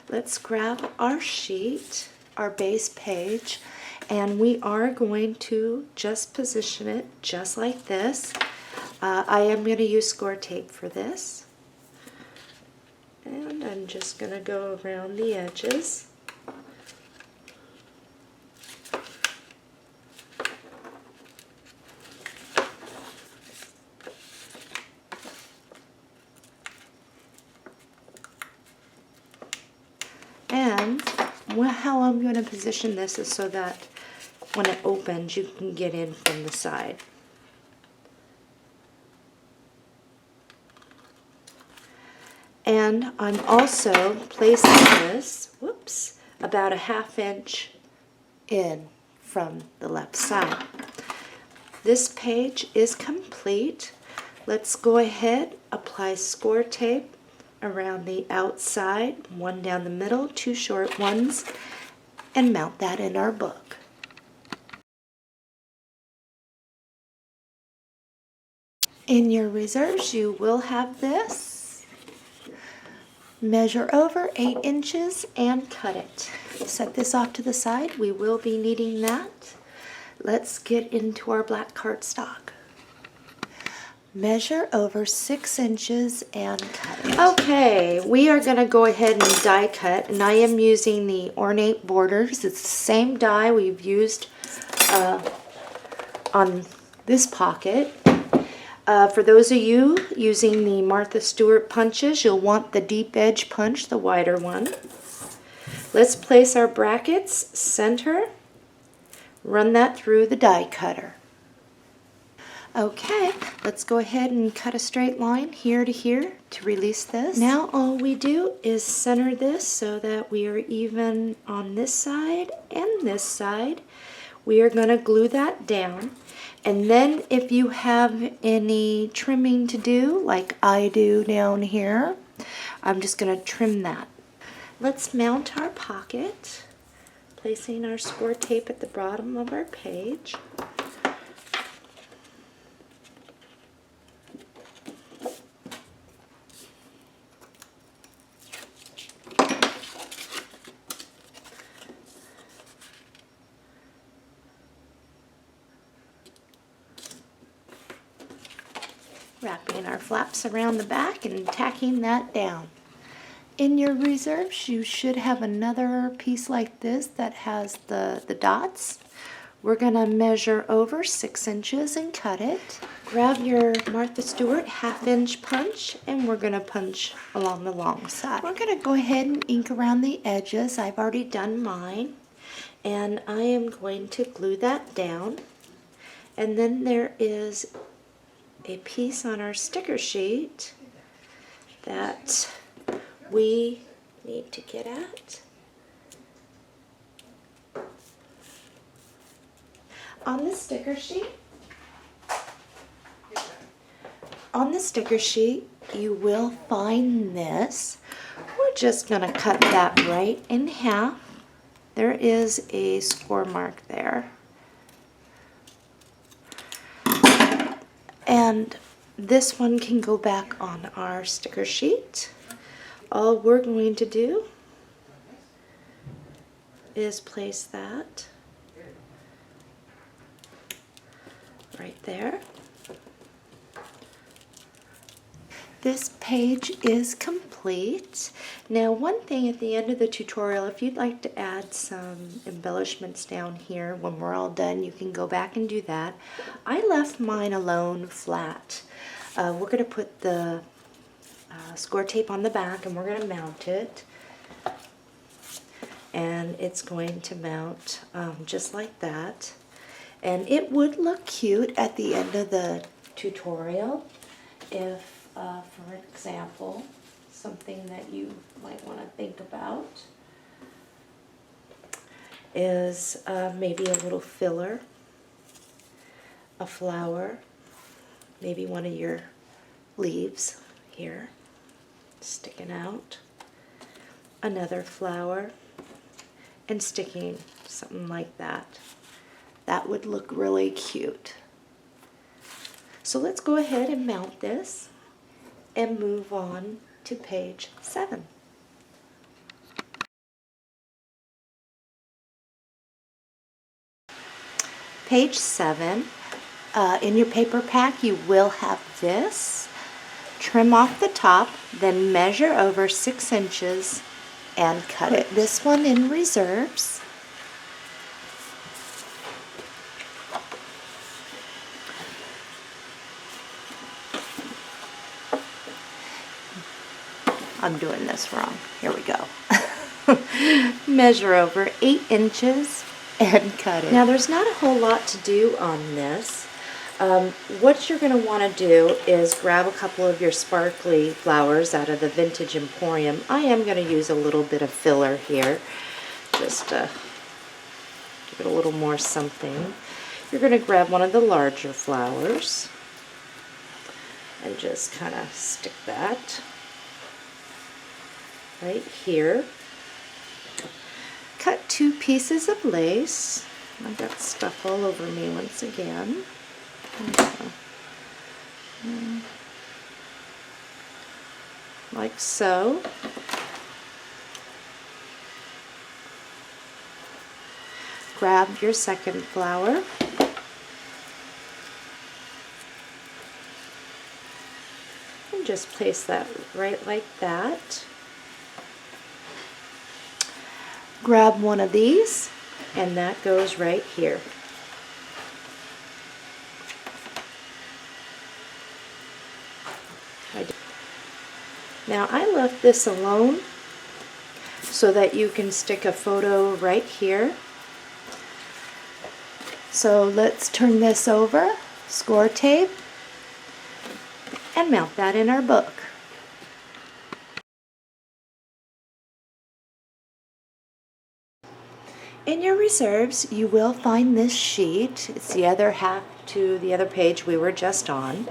Let's grab our sheet, our base page, and we are going to just position it just like this. I am going to use score tape for this. And I'm just going to go around the edges. And how I'm going to position this is so that when it opens, you can get in from the side. And I'm also placing this, whoops, about a ½ inch in from the left side. This page is complete. Let's go ahead, apply score tape around the outside, one down the middle, 2 short ones, and mount that in our book. In your reserves, you will have this. Measure over 8 inches and cut it. Set this off to the side. We will be needing that. Let's get into our black cardstock. Measure over 6 inches and cut it. Okay, we are going to go ahead and die cut, and I am using the Ornate Borders. It's the same die we've used on this pocket. For those of you using the Martha Stewart punches, you'll want the deep edge punch, the wider one. Let's place our brackets center, run that through the die cutter. Okay, let's go ahead and cut a straight line here to release this. Now all we do is center this so that we are even on this side and this side. We are going to glue that down. And then if you have any trimming to do, like I do down here, I'm just going to trim that. Let's mount our pocket, placing our score tape at the bottom of our page. Wrapping our flaps around the back and tacking that down. In your reserves, you should have another piece like this that has the dots. We're going to measure over 6 inches and cut it. Grab your Martha Stewart ½ inch punch, and we're going to punch along the long side. We're going to go ahead and ink around the edges. I've already done mine. And I am going to glue that down. And then there is a piece on our sticker sheet that we need to get at. On the sticker sheet, you will find this. We're just going to cut that right in half. There is a score mark there. And this one can go back on our sticker sheet. All we're going to do is place that right there. This page is complete. Now, one thing at the end of the tutorial, if you'd like to add some embellishments down here when we're all done, you can go back and do that. I left mine alone flat. We're going to put the score tape on the back and we're going to mount it. And it's going to mount just like that. And it would look cute at the end of the tutorial if, for example, something that you might want to think about is maybe a little filler, a flower, maybe one of your leaves here sticking out, another flower, and sticking something like that. That would look really cute. So let's go ahead and mount this and move on to page 7. Page 7, in your paper pack you will have this. Trim off the top, then measure over 6 inches and cut it. This one in reserves. I'm doing this wrong. Here we go. Measure over 8 inches and cut it. Now there's not a whole lot to do on this. What you're going to want to do is grab a couple of your sparkly flowers out of the Vintage Emporium. I am going to use a little bit of filler here, just to give it a little more something. You're going to grab one of the larger flowers and just kind of stick that right here. Cut 2 pieces of lace. I've got stuff all over me once again. Like so. Grab your second flower. And just place that right like that. Grab one of these, and that goes right here. Now I left this alone so that you can stick a photo right here. So let's turn this over, score tape, and mount that in our book. In your reserves, you will find this sheet. It's the other half to the other page we were just on.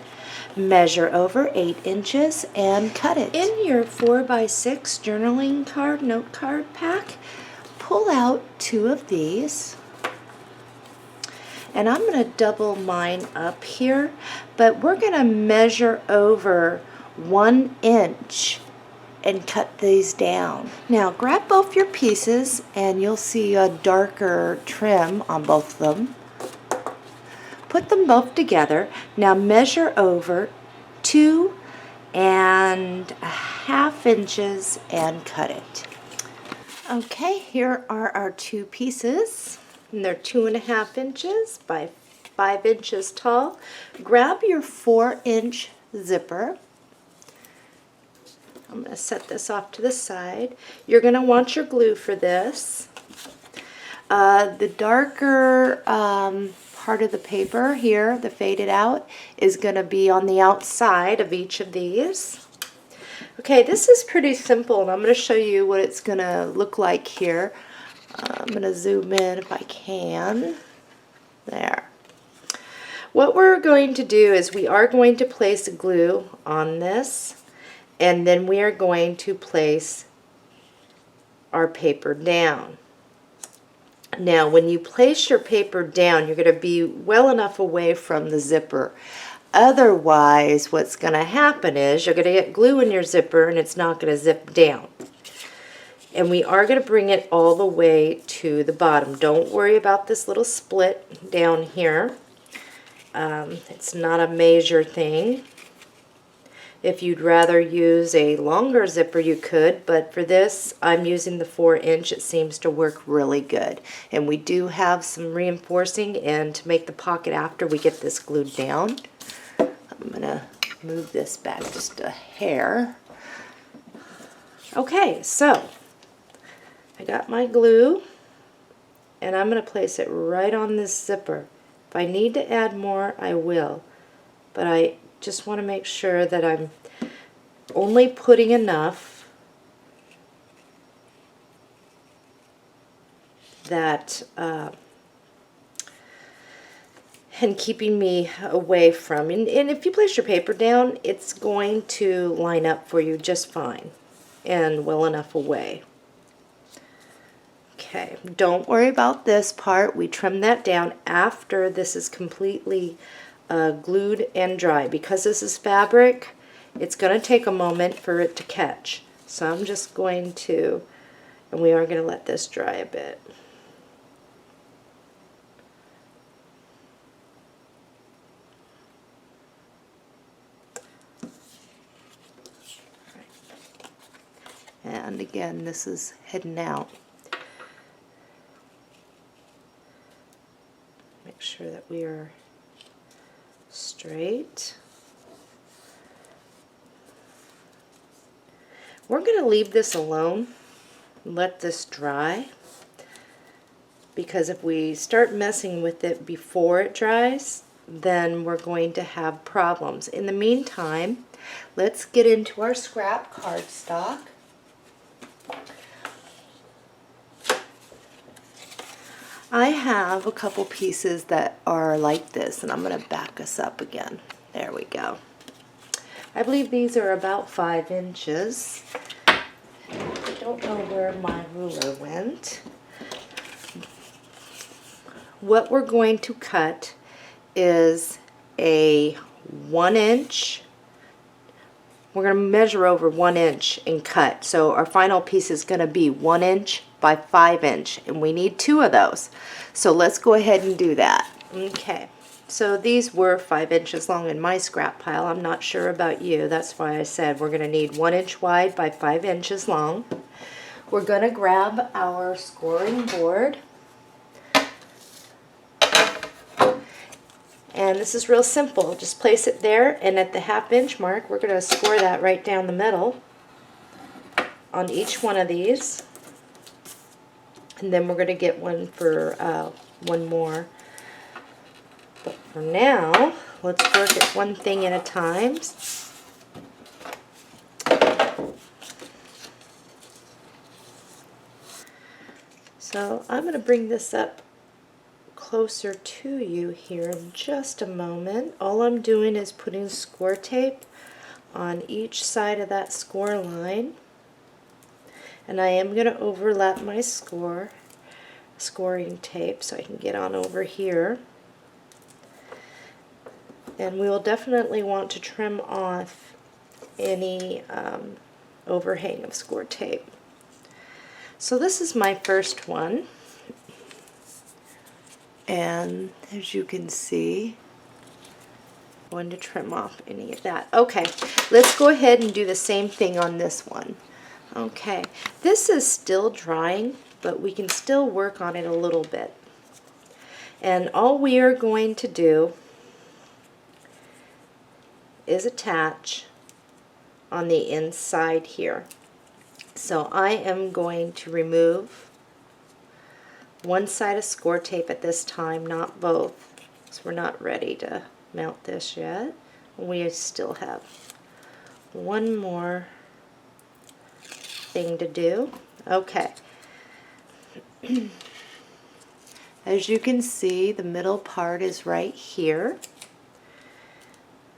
Measure over 8 inches and cut it. In your 4x6 journaling card, note card pack, pull out 2 of these. And I'm going to double mine up here, but we're going to measure over 1 inch and cut these down. Now grab both your pieces and you'll see a darker trim on both of them. Put them both together. Now measure over 2.5 inches and cut it. Okay, here are our 2 pieces. And they're 2.5 inches by 5 inches tall. Grab your 4-inch zipper. I'm going to set this off to the side. You're going to want your glue for this. The darker part of the paper here, the faded out, is going to be on the outside of each of these. Okay, this is pretty simple, and I'm going to show you what it's going to look like here. I'm going to zoom in if I can. There. What we're going to do is we are going to place glue on this, and then we are going to place our paper down. Now, when you place your paper down, you're going to be well enough away from the zipper. Otherwise, what's going to happen is you're going to get glue in your zipper and it's not going to zip down. And we are going to bring it all the way to the bottom. Don't worry about this little split down here. It's not a major thing. If you'd rather use a longer zipper, you could, but for this, I'm using the 4-inch. It seems to work really good. And we do have some reinforcing, and to make the pocket after we get this glued down, I'm going to move this back just a hair. Okay, so I got my glue, and I'm going to place it right on this zipper. If I need to add more, I will, but I just want to make sure that I'm only putting enough that and keeping me away from, and if you place your paper down, it's going to line up for you just fine and well enough away. Okay, don't worry about this part. We trim that down after this is completely glued and dry. Because this is fabric, it's going to take a moment for it to catch. So I'm just going to, and we are going to let this dry a bit. And again, this is heading out. Make sure that we are straight. We're going to leave this alone and let this dry, because if we start messing with it before it dries, then we're going to have problems. In the meantime, let's get into our scrap cardstock. I have a couple pieces that are like this, and I'm going to back us up again. There we go. I believe these are about 5 inches. I don't know where my ruler went. What we're going to cut is a 1 inch. We're going to measure over 1 inch and cut. So our final piece is going to be 1 inch by 5 inch, and we need 2 of those. So let's go ahead and do that. Okay, so these were 5 inches long in my scrap pile. I'm not sure about you. That's why I said we're going to need 1 inch wide by 5 inches long. We're going to grab our scoring board. And this is real simple. Just place it there, and at the 1/2 inch mark, we're going to score that right down the middle on each one of these. And then we're going to get one for one more. But for now, let's work at one thing at a time. So I'm going to bring this up closer to you here in just a moment. All I'm doing is putting score tape on each side of that score line, and I am going to overlap my scoring tape so I can get on over here. And we will definitely want to trim off any overhang of score tape. So this is my first one. And as you can see, I'm going to trim off any of that. Okay, let's go ahead and do the same thing on this one. Okay, this is still drying, but we can still work on it a little bit. And all we are going to do is attach on the inside here. So I am going to remove one side of score tape at this time, not both. So we're not ready to mount this yet. We still have one more thing to do. Okay. As you can see, the middle part is right here.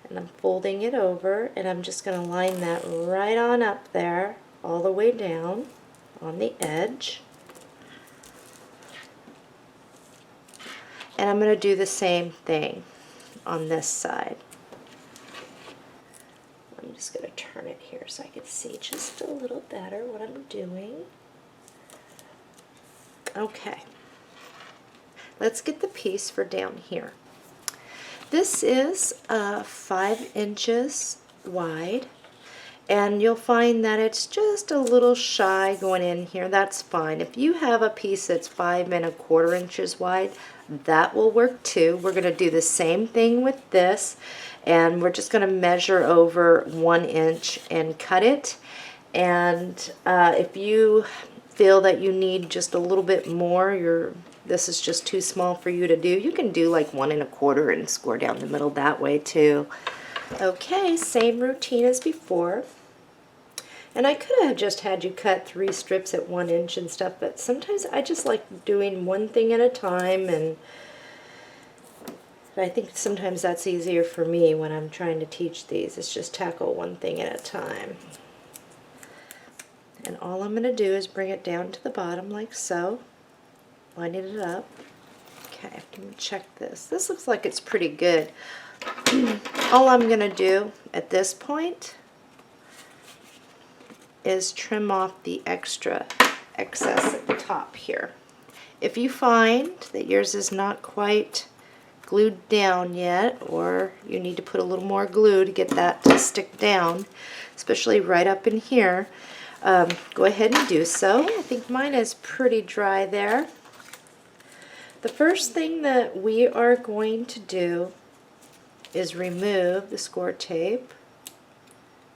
And I'm folding it over, and I'm just going to line that right on up there, all the way down on the edge. And I'm going to do the same thing on this side. I'm just going to turn it here so I can see just a little better what I'm doing. Okay. Let's get the piece for down here. This is 5 inches wide, and you'll find that it's just a little shy going in here. That's fine. If you have a piece that's 5 1/4 inches wide, that will work too. We're going to do the same thing with this, and we're just going to measure over 1 inch and cut it. And if you feel that you need just a little bit more, this is just too small for you to do, you can do like 1 1/4 and score down the middle that way too. Okay, same routine as before. And I could have just had you cut 3 strips at 1 inch and stuff, but sometimes I just like doing one thing at a time, and I think sometimes that's easier for me when I'm trying to teach these. It's just tackle one thing at a time. And all I'm going to do is bring it down to the bottom like so. Lining it up. Okay, let me check this. This looks like it's pretty good. All I'm going to do at this point is trim off the excess at the top here. If you find that yours is not quite glued down yet, or you need to put a little more glue to get that to stick down, especially right up in here, go ahead and do so. I think mine is pretty dry there. The first thing that we are going to do is remove the score tape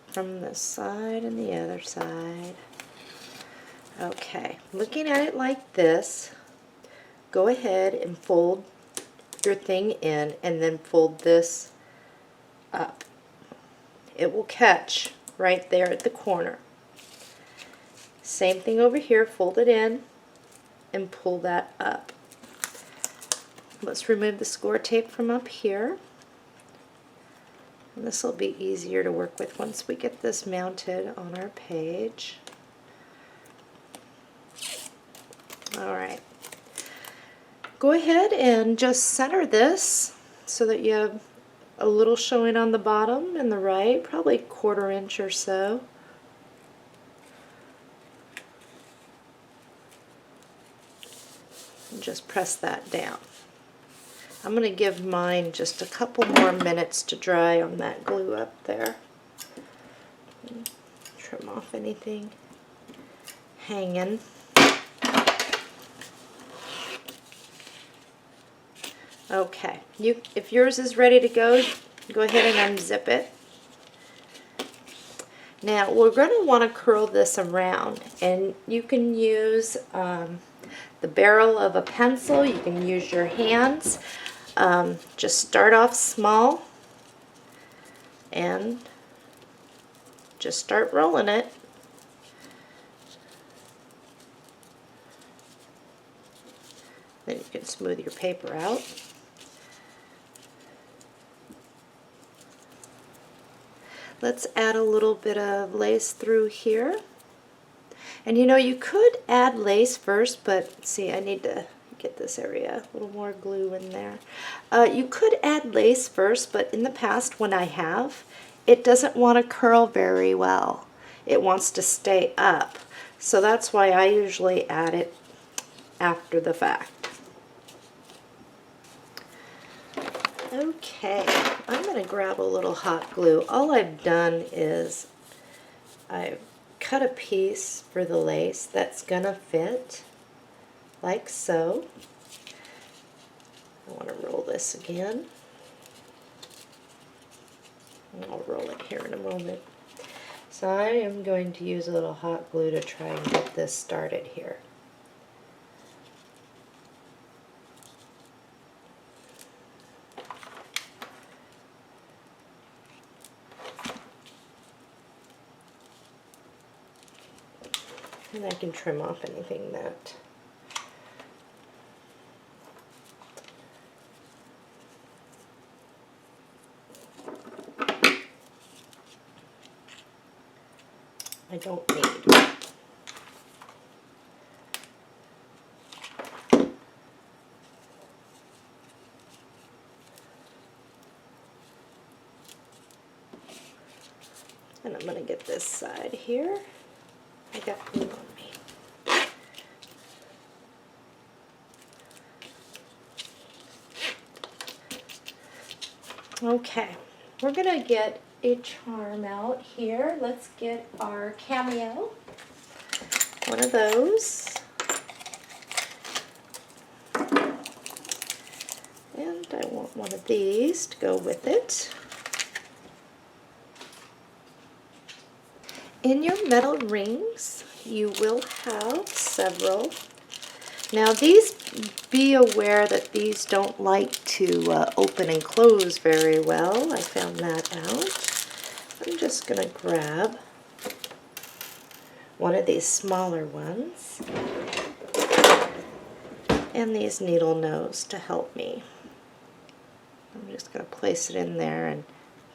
from this side and the other side. Okay, looking at it like this, go ahead and fold your thing in and then fold this up. It will catch right there at the corner. Same thing over here, fold it in and pull that up. Let's remove the score tape from up here. And this will be easier to work with once we get this mounted on our page. Alright. Go ahead and just center this so that you have a little showing on the bottom and the right, probably 1/4 inch or so. And just press that down. I'm going to give mine just a couple more minutes to dry on that glue up there. Trim off anything hanging. Okay, if yours is ready to go ahead and unzip it. Now we're going to want to curl this around, and you can use the barrel of a pencil, you can use your hands. Just start off small and just start rolling it. Then you can smooth your paper out. Let's add a little bit of lace through here. And you know, you could add lace first, but see, I need to get this area, a little more glue in there. You could add lace first, but in the past when I have, it doesn't want to curl very well. It wants to stay up. So that's why I usually add it after the fact. Okay, I'm going to grab a little hot glue. All I've done is I've cut a piece for the lace that's going to fit like so. I want to roll this again. I'll roll it here in a moment. So I am going to use a little hot glue to try and get this started here. And I can trim off anything that I don't need. And I'm going to get this side here. I got glue on me. Okay, we're going to get a charm out here. Let's get our cameo. One of those. And I want one of these to go with it. In your metal rings, you will have several. Now these, be aware that these don't like to open and close very well. I found that out. I'm just going to grab one of these smaller ones and these needle nose to help me. I'm just going to place it in there and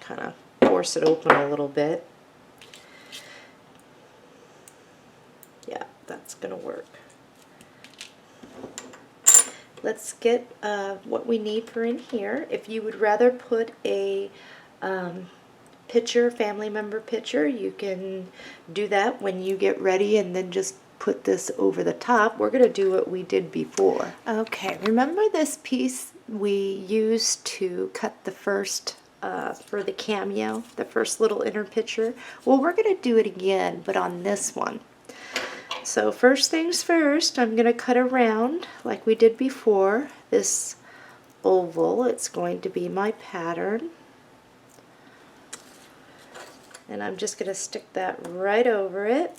kind of force it open a little bit. Yeah, that's going to work. Let's get what we need for in here. If you would rather put a picture, family member picture, you can do that when you get ready and then just put this over the top. We're going to do what we did before. Okay, remember this piece we used to cut the first for the cameo, the first little inner picture? Well, we're going to do it again, but on this one. So first things first, I'm going to cut around like we did before, this oval. It's going to be my pattern. And I'm just going to stick that right over it.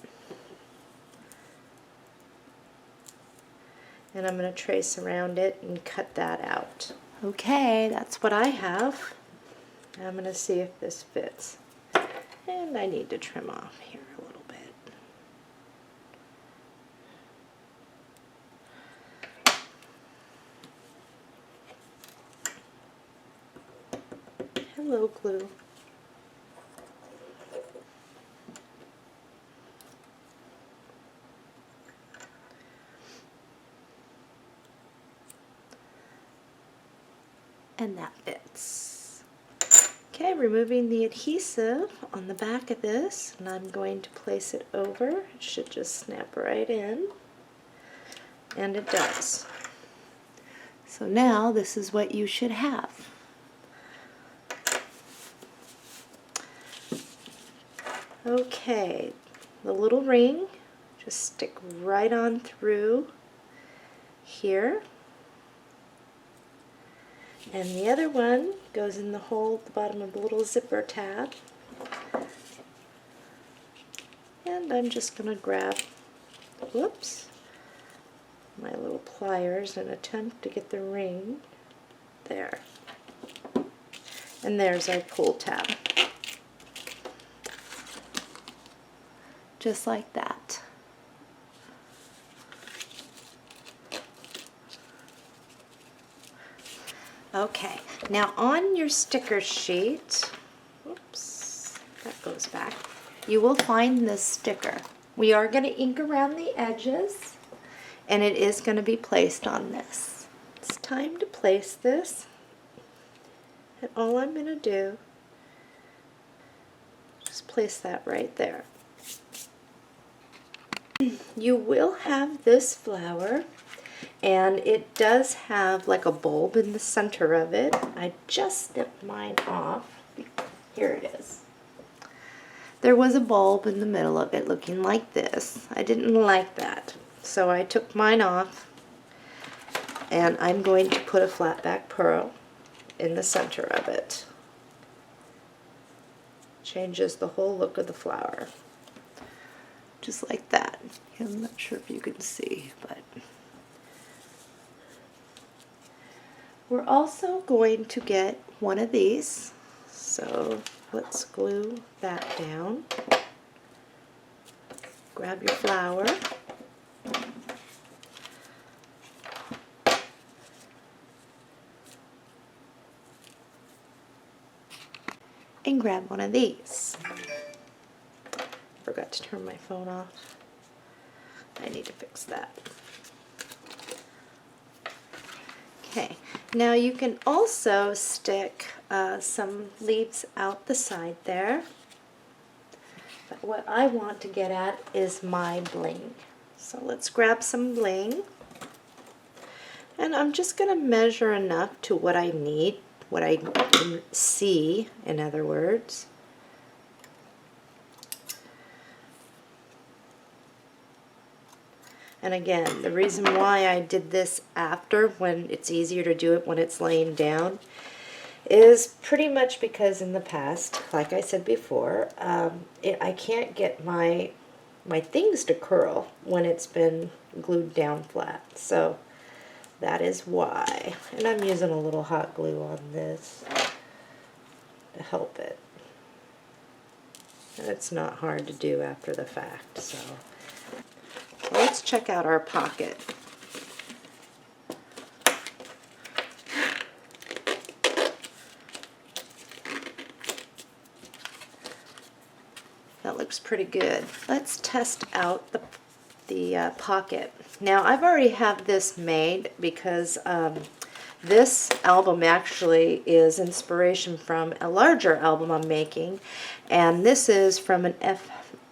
And I'm going to trace around it and cut that out. Okay, that's what I have. I'm going to see if this fits. And I need to trim off here a little bit. Hello, glue. And that fits. Okay, removing the adhesive on the back of this, and I'm going to place it over. It should just snap right in, and it does. So now this is what you should have. Okay, the little ring, just stick right on through here. And the other one goes in the hole at the bottom of the little zipper tab. And I'm just going to grab, whoops, my little pliers and attempt to get the ring there. And there's our pull tab. Just like that. Okay, now on your sticker sheet, oops, that goes back, you will find this sticker. We are going to ink around the edges, and it is going to be placed on this. It's time to place this, and all I'm going to do, just place that right there. You will have this flower, and it does have like a bulb in the center of it. I just snipped mine off. Here it is. There was a bulb in the middle of it looking like this. I didn't like that, so I took mine off, and I'm going to put a flat back pearl in the center of it. Changes the whole look of the flower. Just like that. I'm not sure if you can see, but we're also going to get one of these. So let's glue that down. Grab your flower. And grab one of these. Forgot to turn my phone off. I need to fix that. Okay, now you can also stick some leaves out the side there. But what I want to get at is my bling. So let's grab some bling. And I'm just going to measure enough to what I need, what I can see, in other words. And again, the reason why I did this after, when it's easier to do it when it's laying down, is pretty much because in the past, like I said before, I can't get my things to curl when it's been glued down flat. So that is why. And I'm using a little hot glue on this to help it. And it's not hard to do after the fact. So let's check out our pocket. That looks pretty good. Let's test out the pocket. Now I've already have this made because this album actually is inspiration from a larger album I'm making, and this is from an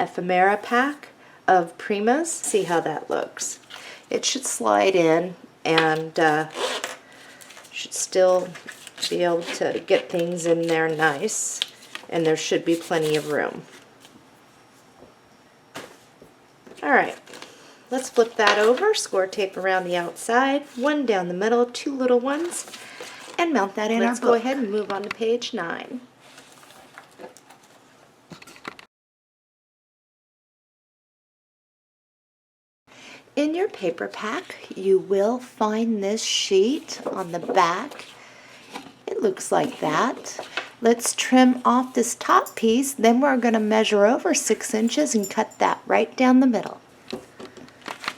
ephemera pack of Primas. See how that looks. It should slide in and should still be able to get things in there nice, and there should be plenty of room. Alright, let's flip that over, score tape around the outside, one down the middle, two little ones, and mount that in our book. Let's go ahead and move on to page 9. In your paper pack, you will find this sheet on the back. It looks like that. Let's trim off this top piece, then we're going to measure over 6 inches and cut that right down the middle.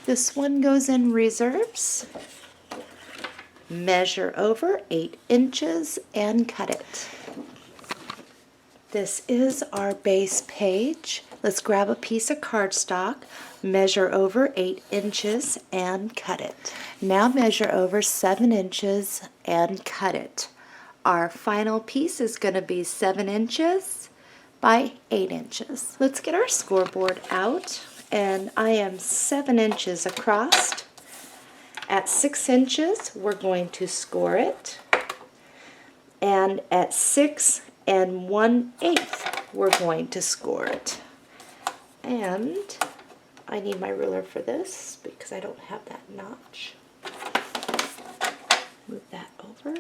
This one goes in reserves. Measure over 8 inches and cut it. This is our base page. Let's grab a piece of cardstock, measure over 8 inches and cut it. Now measure over 7 inches and cut it. Our final piece is going to be 7 inches by 8 inches. Let's get our scoreboard out, and I am 7 inches across. At 6 inches, we're going to score it, and at 6 1/8, we're going to score it. And I need my ruler for this because I don't have that notch. Move that over.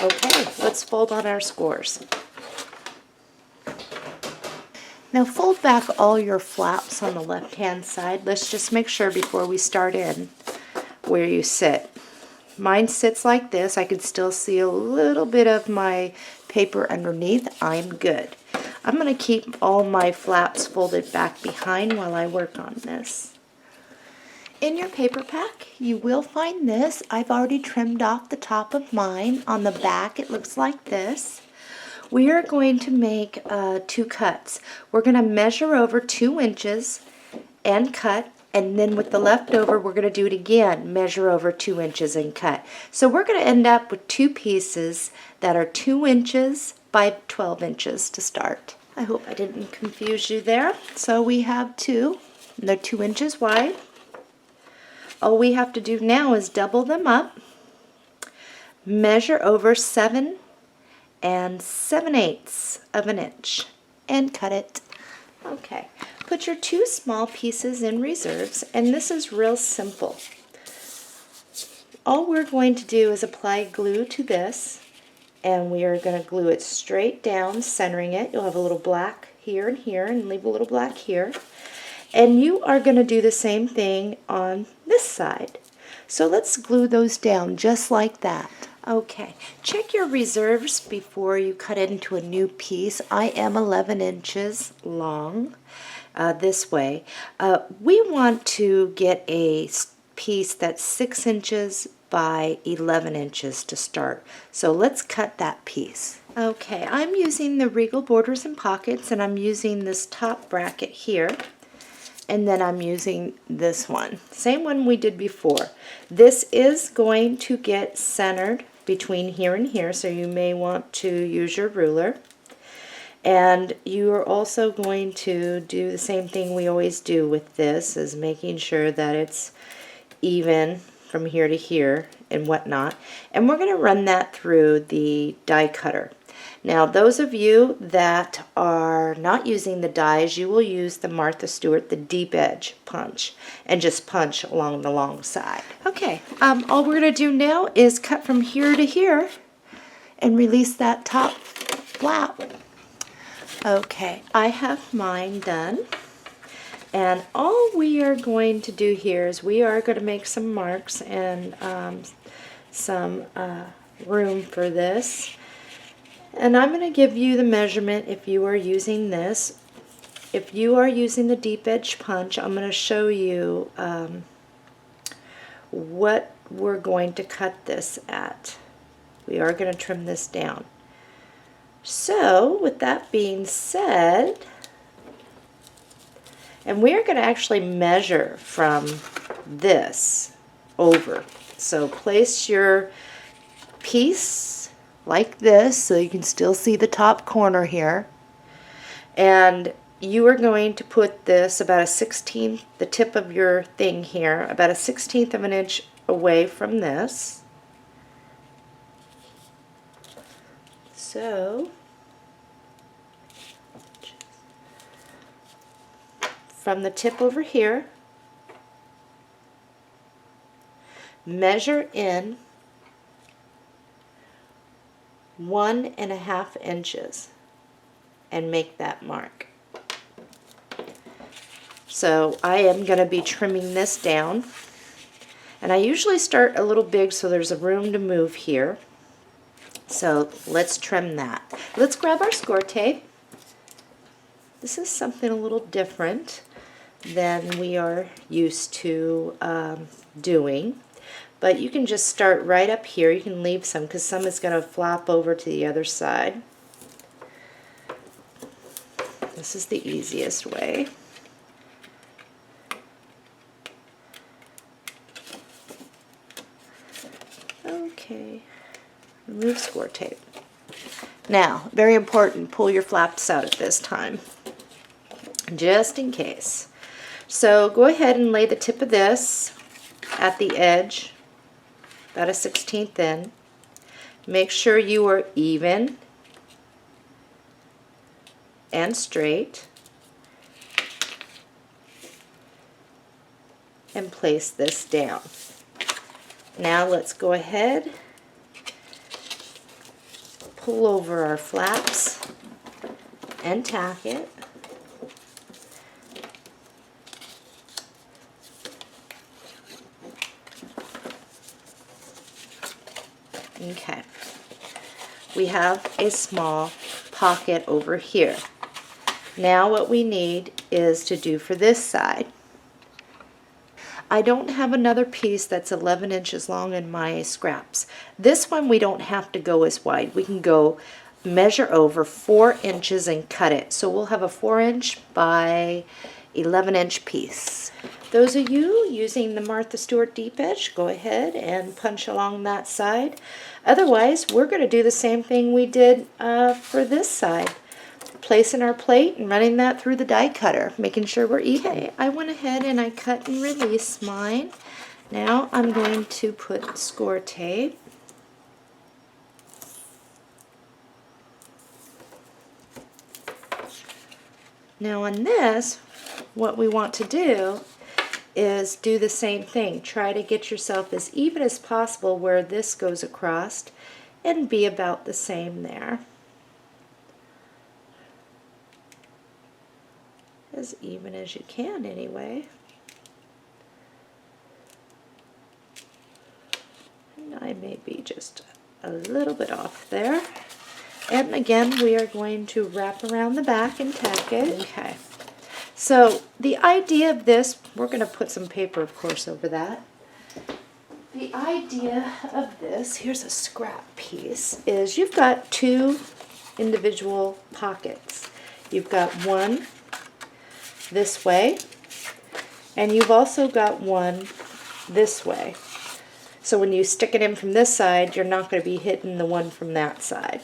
Okay, let's fold on our scores. Now fold back all your flaps on the left-hand side. Let's just make sure before we start in where you sit. Mine sits like this. I can still see a little bit of my paper underneath. I'm good. I'm going to keep all my flaps folded back behind while I work on this. In your paper pack, you will find this. I've already trimmed off the top of mine. On the back, it looks like this. We are going to make 2 cuts. We're going to measure over 2 inches and cut, and then with the leftover, we're going to do it again, measure over 2 inches and cut. So we're going to end up with 2 pieces that are 2 inches by 12 inches to start. I hope I didn't confuse you there. So we have 2, and they're 2 inches wide. All we have to do now is double them up, measure over 7 7/8 of an inch, and cut it. Okay, put your 2 small pieces in reserves, and this is real simple. All we're going to do is apply glue to this, and we are going to glue it straight down, centering it. You'll have a little black here and here, and leave a little black here. And you are going to do the same thing on this side. So let's glue those down just like that. Okay, check your reserves before you cut into a new piece. I am 11 inches long this way. We want to get a piece that's 6 inches by 11 inches to start. So let's cut that piece. Okay, I'm using the Regal Borders and Pockets, and I'm using this top bracket here. And then I'm using this one, same one we did before. This is going to get centered between here and here, so you may want to use your ruler. And you are also going to do the same thing we always do with this, is making sure that it's even from here to here and whatnot. And we're going to run that through the die cutter. Now, those of you that are not using the dies, you will use the Martha Stewart, the deep edge punch, and just punch along the long side. Okay, all we're going to do now is cut from here to here and release that top flap. Okay, I have mine done. And all we are going to do here is we are going to make some marks and some room for this. And I'm going to give you the measurement if you are using this. If you are using the deep edge punch, I'm going to show you what we're going to cut this at. We are going to trim this down. So, with that being said, and we are going to actually measure from this over. So place your piece like this so you can still see the top corner here. And you are going to put this about a 16th, the tip of your thing here, about a 16th of an inch away from this. So, from the tip over here, measure in 1.5 inches and make that mark. So I am going to be trimming this down, and I usually start a little big so there's a room to move here. So let's trim that. Let's grab our score tape. This is something a little different than we are used to doing. But you can just start right up here. You can leave some because some is going to flop over to the other side. This is the easiest way. Okay, remove score tape. Now, very important, pull your flaps out at this time, just in case. So go ahead and lay the tip of this at the edge, about a 16th in. Make sure you are even and straight. And place this down. Now let's go ahead, pull over our flaps and tack it. Okay, we have a small pocket over here. Now what we need is to do for this side. I don't have another piece that's 11 inches long in my scraps. This one we don't have to go as wide. We can go measure over 4 inches and cut it. So we'll have a 4-inch by 11-inch piece. Those of you using the Martha Stewart deep edge, go ahead and punch along that side. Otherwise, we're going to do the same thing we did for this side. Placing our plate and running that through the die cutter, making sure we're even. Okay, I went ahead and I cut and released mine. Now I'm going to put score tape. Now on this, what we want to do is do the same thing. Try to get yourself as even as possible where this goes across and be about the same there. As even as you can anyway. And I may be just a little bit off there. And again, we are going to wrap around the back and tack it. Okay. So the idea of this, we're going to put some paper, of course, over that. The idea of this, here's a scrap piece, is you've got two individual pockets. You've got one this way, and you've also got one this way. So when you stick it in from this side, you're not going to be hitting the one from that side.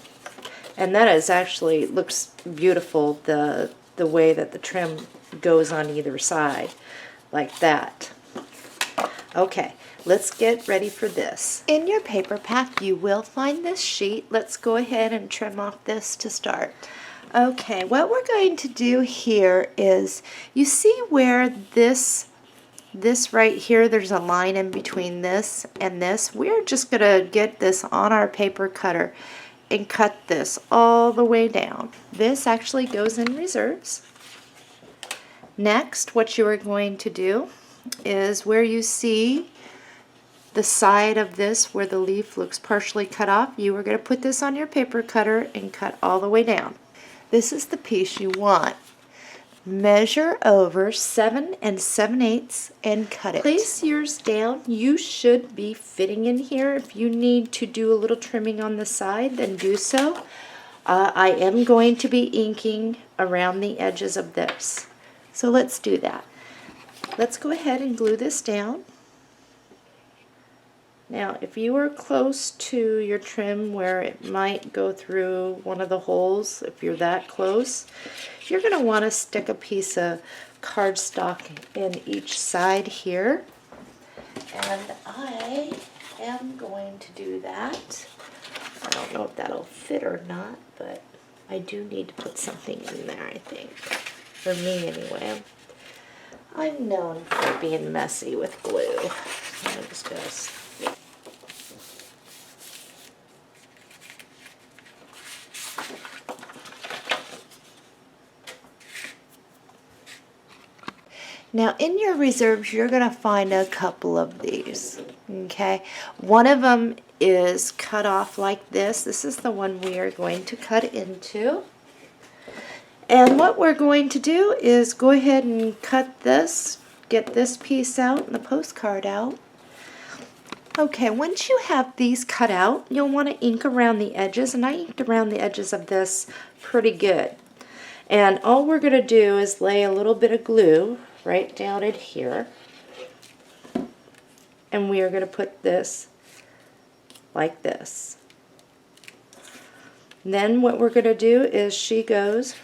And that is actually, looks beautiful, the way that the trim goes on either side, like that. Okay, let's get ready for this. In your paper pack, you will find this sheet. Let's go ahead and trim off this to start. Okay, what we're going to do here is, you see where this right here, there's a line in between this and this. We're just going to get this on our paper cutter and cut this all the way down. This actually goes in reserves. Next, what you are going to do is where you see the side of this where the leaf looks partially cut off, you are going to put this on your paper cutter and cut all the way down. This is the piece you want. Measure over 7 7/8 and cut it. Place yours down. You should be fitting in here. If you need to do a little trimming on the side, then do so. I am going to be inking around the edges of this. So let's do that. Let's go ahead and glue this down. Now, if you are close to your trim where it might go through one of the holes, if you're that close, you're going to want to stick a piece of cardstock in each side here. And I am going to do that. I don't know if that'll fit or not, but I do need to put something in there, I think. For me, anyway. I'm known for being messy with glue. I'm just going to... Now in your reserves, you're going to find a couple of these, okay? One of them is cut off like this. This is the one we are going to cut into. And what we're going to do is go ahead and cut this, get this piece out and the postcard out. Okay, once you have these cut out, you'll want to ink around the edges, and I inked around the edges of this pretty good. And all we're going to do is lay a little bit of glue right down in here, and we are going to put this like this. And then what we're going to do is she goes,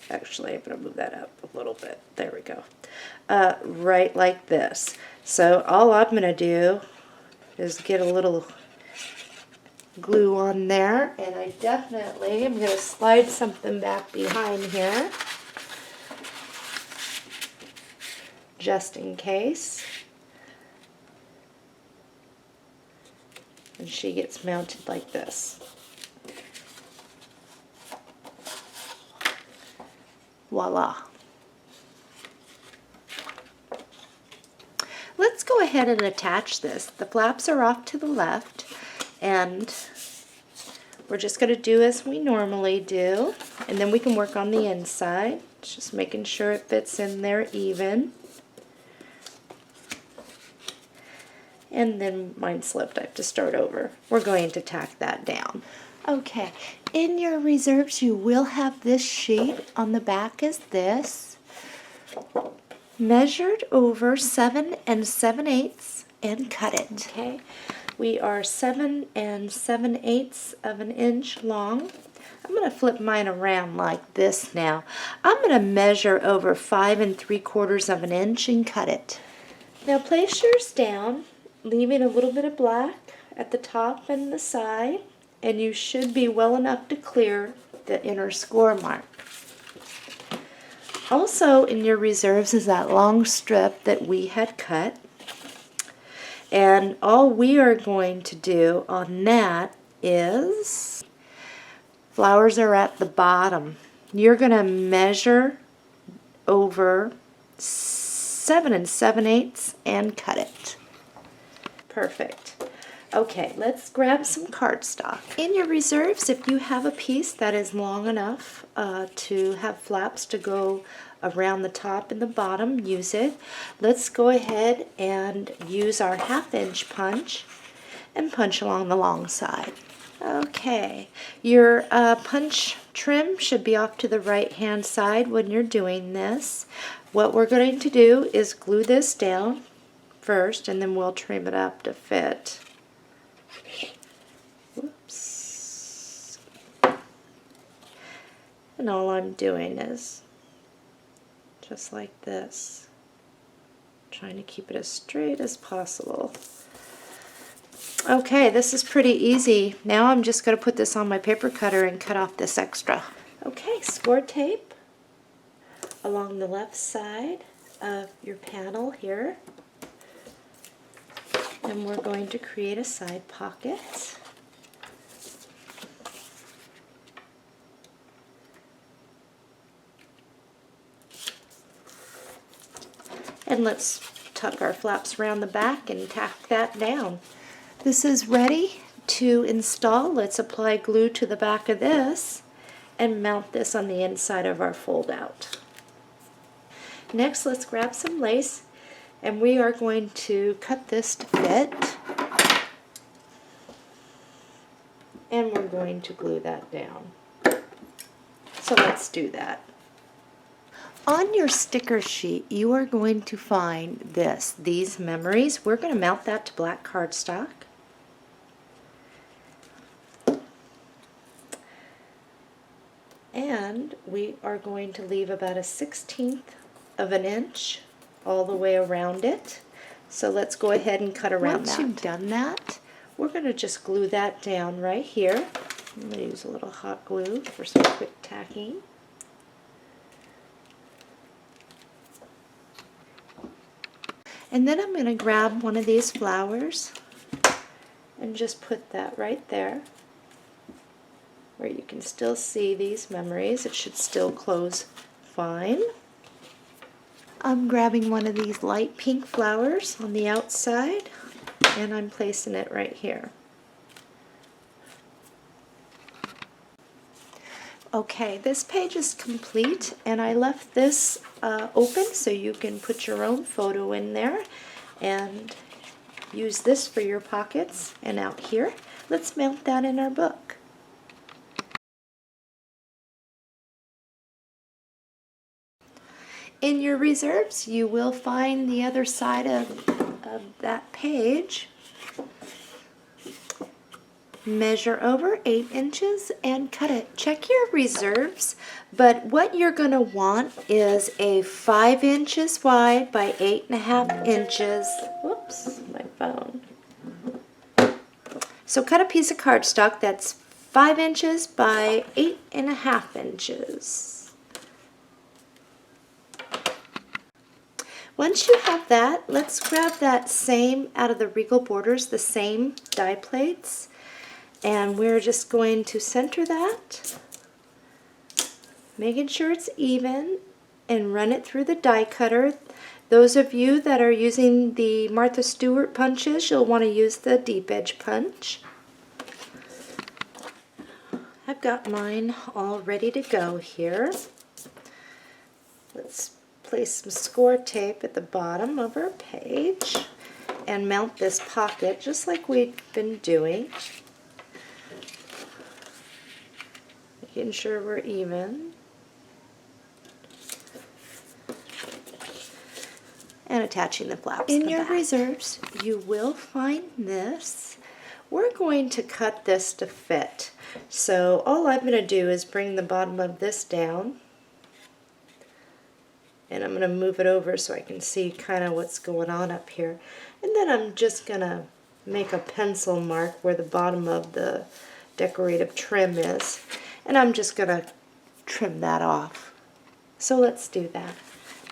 actually I'm going to move that up a little bit, there we go, right like this. So all I'm going to do is get a little glue on there, and I definitely am going to slide something back behind here just in case. And she gets mounted like this. Voila. Let's go ahead and attach this. The flaps are off to the left, and we're just going to do as we normally do, and then we can work on the inside, just making sure it fits in there even. And then mine slipped, I have to start over. We're going to tack that down. Okay, in your reserves you will have this sheet on the back as this. Measured over 7 7/8 and cut it. Okay, we are 7 7/8 of an inch long. I'm going to flip mine around like this now. I'm going to measure over 5 3/4 of an inch and cut it. Now place yours down, leaving a little bit of black at the top and the side, and you should be well enough to clear the inner score mark. Also in your reserves is that long strip that we had cut, and all we are going to do on that is, flowers are at the bottom. You're going to measure over 7 7/8 and cut it. Perfect. Okay, let's grab some cardstock. In your reserves, if you have a piece that is long enough to have flaps to go around the top and the bottom, use it. Let's go ahead and use our 1/2 inch punch and punch along the long side. Okay, your punch trim should be off to the right hand side when you're doing this. What we're going to do is glue this down first, and then we'll trim it up to fit. Whoops. And all I'm doing is just like this, trying to keep it as straight as possible. Okay, this is pretty easy. Now I'm just going to put this on my paper cutter and cut off this extra. Okay, score tape along the left side of your panel here. And we're going to create a side pocket. And let's tuck our flaps around the back and tack that down. This is ready to install. Let's apply glue to the back of this and mount this on the inside of our fold out. Next, let's grab some lace, and we are going to cut this to fit. And we're going to glue that down. So let's do that. On your sticker sheet, you are going to find these memories. We're going to mount that to black cardstock. And we are going to leave about a 1/16 of an inch all the way around it. So let's go ahead and cut around that. Once you've done that, we're going to just glue that down right here. I'm going to use a little hot glue for some quick tacking. And then I'm going to grab one of these flowers and just put that right there, where you can still see these memories. It should still close fine. I'm grabbing one of these light pink flowers on the outside, and I'm placing it right here. Okay, this page is complete, and I left this open so you can put your own photo in there and use this for your pockets. And out here, let's mount that in our book. In your reserves, you will find the other side of that page. Measure over 8 inches and cut it. Check your reserves, but what you're going to want is a 5 inches wide by 8.5 inches. Whoops, my phone. So cut a piece of cardstock that's 5 inches by 8.5 inches. Once you have that, let's grab that same out of the Regal Borders, the same die plates. And we're just going to center that, making sure it's even, and run it through the die cutter. Those of you that are using the Martha Stewart punches, you'll want to use the deep edge punch. I've got mine all ready to go here. Let's place some score tape at the bottom of our page and mount this pocket just like we've been doing. Making sure we're even. And attaching the flaps in your reserves, you will find this. We're going to cut this to fit. So all I'm going to do is bring the bottom of this down. And I'm going to move it over so I can see kind of what's going on up here. And then I'm just going to make a pencil mark where the bottom of the decorative trim is. And I'm just going to trim that off. So let's do that.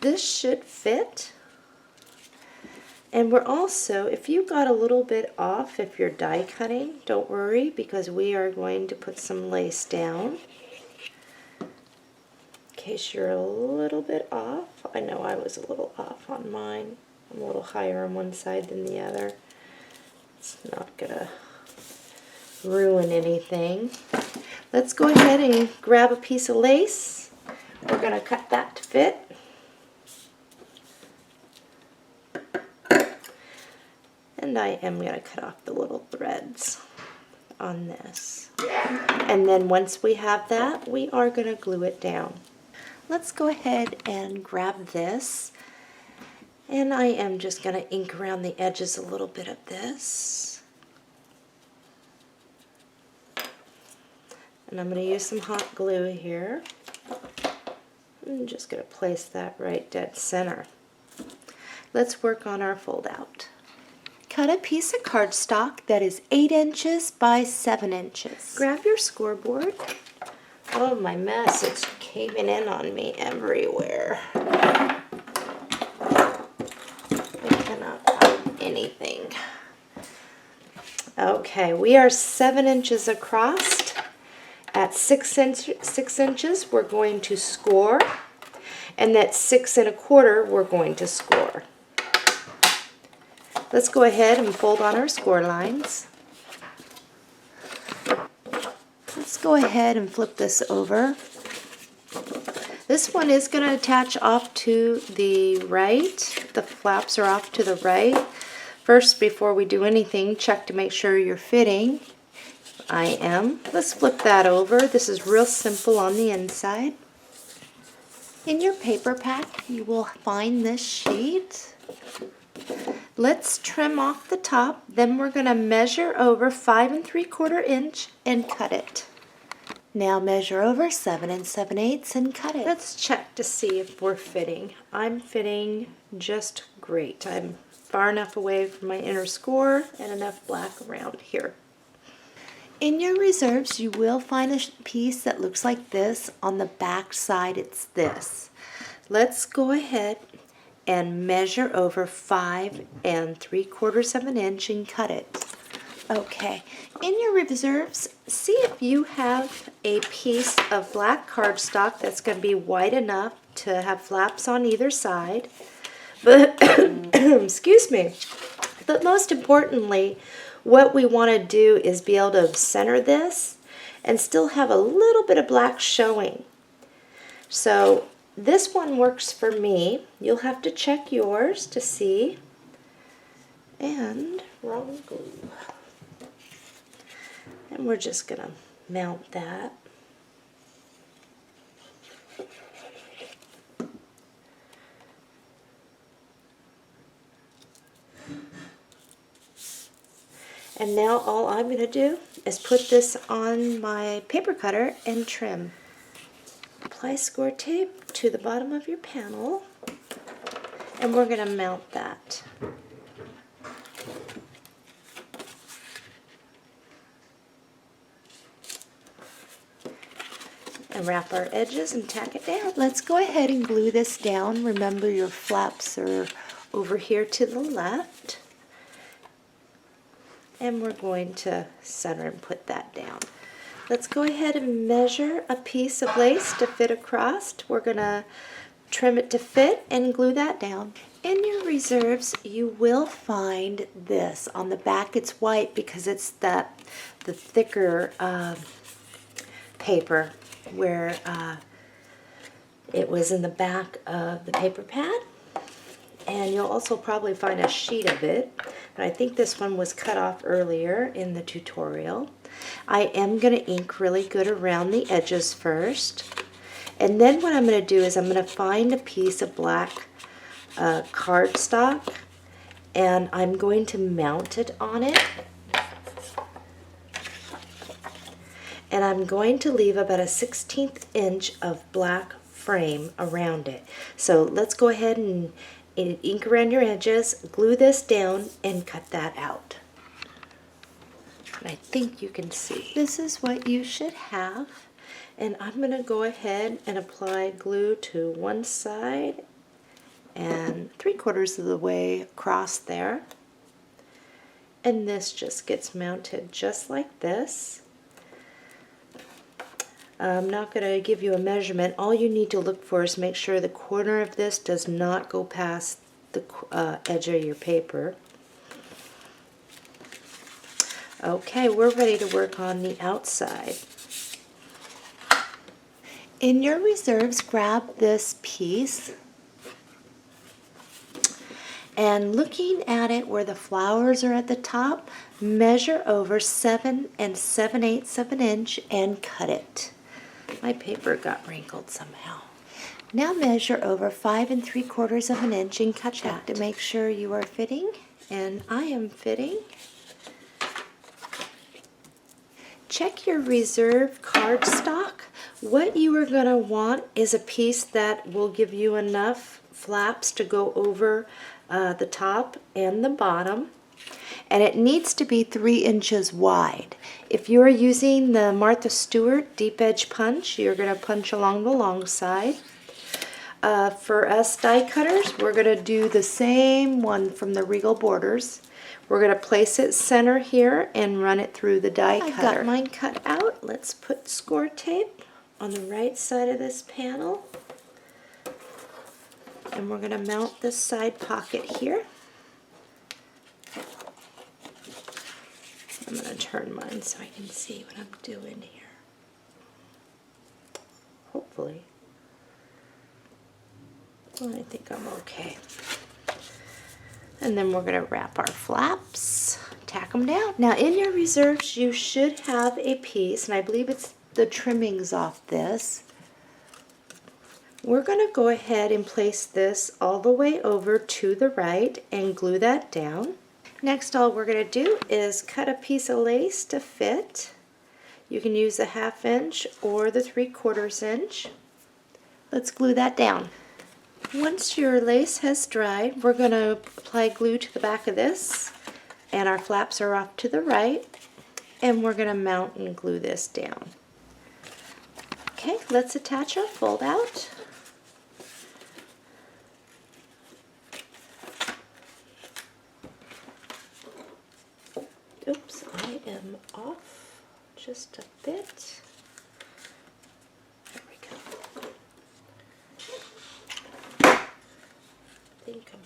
This should fit. And we're also, if you got a little bit off, if you're die cutting, don't worry, because we are going to put some lace down. In case you're a little bit off. I know I was a little off on mine. I'm a little higher on one side than the other. It's not gonna ruin anything. Let's go ahead and grab a piece of lace. We're gonna cut that to fit. And I am gonna cut off the little threads on this. And then once we have that, we are gonna glue it down. Let's go ahead and grab this. And I am just going to ink around the edges a little bit of this. And I'm going to use some hot glue here. I'm just going to place that right dead center. Let's work on our fold out. Cut a piece of cardstock that is 8 inches by 7 inches. Grab your scoreboard. Oh, my mess, it's caving in on me everywhere. Anything. Okay, we are 7 inches across. At 6 inches, we're going to score, and at 6 1/4, we're going to score. Let's go ahead and fold on our score lines. Let's go ahead and flip this over. This one is going to attach off to the right. The flaps are off to the right. First, before we do anything, check to make sure you're fitting. I am. Let's flip that over. This is real simple on the inside. In your paper pack, you will find this sheet. Let's trim off the top. Then we're going to measure over 5 3/4 inch and cut it. Now measure over 7 7/8 and cut it. Let's check to see if we're fitting. I'm fitting just great. I'm far enough away from my inner score and enough black around here. In your reserves, you will find a piece that looks like this. On the back side, it's this. Let's go ahead and measure over 5 3/4 inch and cut it. Okay, in your reserves, see if you have a piece of black cardstock that's going to be wide enough to have flaps on either side. But, excuse me, but most importantly, what we want to do is be able to center this and still have a little bit of black showing. So this one works for me. You'll have to check yours to see. And wrong glue. And we're just going to mount that. And now all I'm going to do is put this on my paper cutter and trim. Apply score tape to the bottom of your panel, and we're going to mount that. And wrap our edges and tack it down. Let's go ahead and glue this down. Remember, your flaps are over here to the left. And we're going to center and put that down. Let's go ahead and measure a piece of lace to fit across. We're going to trim it to fit and glue that down. In your reserves, you will find this. On the back, it's white because it's the thicker paper where it was in the back of the paper pad. And you'll also probably find a sheet of it. But I think this one was cut off earlier in the tutorial. I am going to ink really good around the edges first. And then what I'm going to do is I'm going to find a piece of black cardstock. And I'm going to mount it on it. And I'm going to leave about a 1/16 inch of black frame around it. So let's go ahead and ink around your edges, glue this down, and cut that out. And I think you can see. This is what you should have. And I'm going to go ahead and apply glue to one side and 3/4 of the way across there. And this just gets mounted just like this. I'm not going to give you a measurement. All you need to look for is make sure the corner of this does not go past the edge of your paper. Okay, we're ready to work on the outside. In your reserves, grab this piece, and looking at it where the flowers are at the top, measure over 7 7/8 of an inch and cut it. My paper got wrinkled somehow. Now measure over 5 3/4 of an inch and cut that to make sure you are fitting, and I am fitting. Check your reserve cardstock. What you are going to want is a piece that will give you enough flaps to go over the top and the bottom, and it needs to be 3 inches wide. If you are using the Martha Stewart deep edge punch, you're going to punch along the long side. For us die cutters, we're going to do the same one from the Regal Borders. We're going to place it center here and run it through the die cutter. I've got mine cut out. Let's put score tape on the right side of this panel. And we're going to mount this side pocket here. I'm going to turn mine so I can see what I'm doing here. Hopefully. Well, I think I'm okay. And then we're going to wrap our flaps, tack them down. Now in your reserves you should have a piece, and I believe it's the trimmings off this. We're going to go ahead and place this all the way over to the right and glue that down. Next, all we're going to do is cut a piece of lace to fit. You can use a 1/2 inch or the 3/4 inch. Let's glue that down. Once your lace has dried, we're going to apply glue to the back of this, and our flaps are off to the right, and we're going to mount and glue this down. Okay, let's attach our fold out. Oops, I am off just a bit. There we go. I think I'm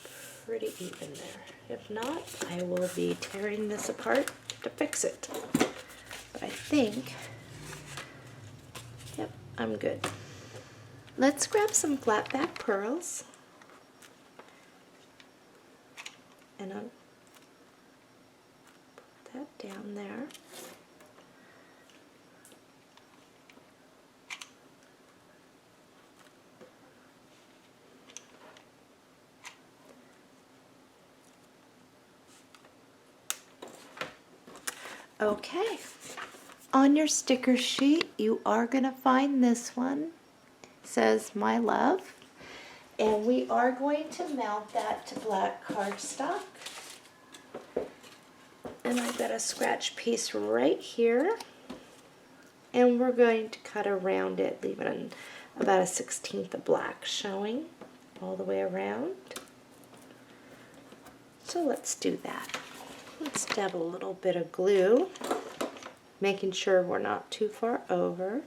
pretty even there. If not, I will be tearing this apart to fix it. But I think, yep, I'm good. Let's grab some flat back pearls. And I'll put that down there. Okay, on your sticker sheet you are going to find this one. It says My Love, and we are going to mount that to black cardstock. And I've got a scratch piece right here, and we're going to cut around it, leaving about 1/16 of black showing all the way around. So let's do that. Let's dab a little bit of glue, making sure we're not too far over.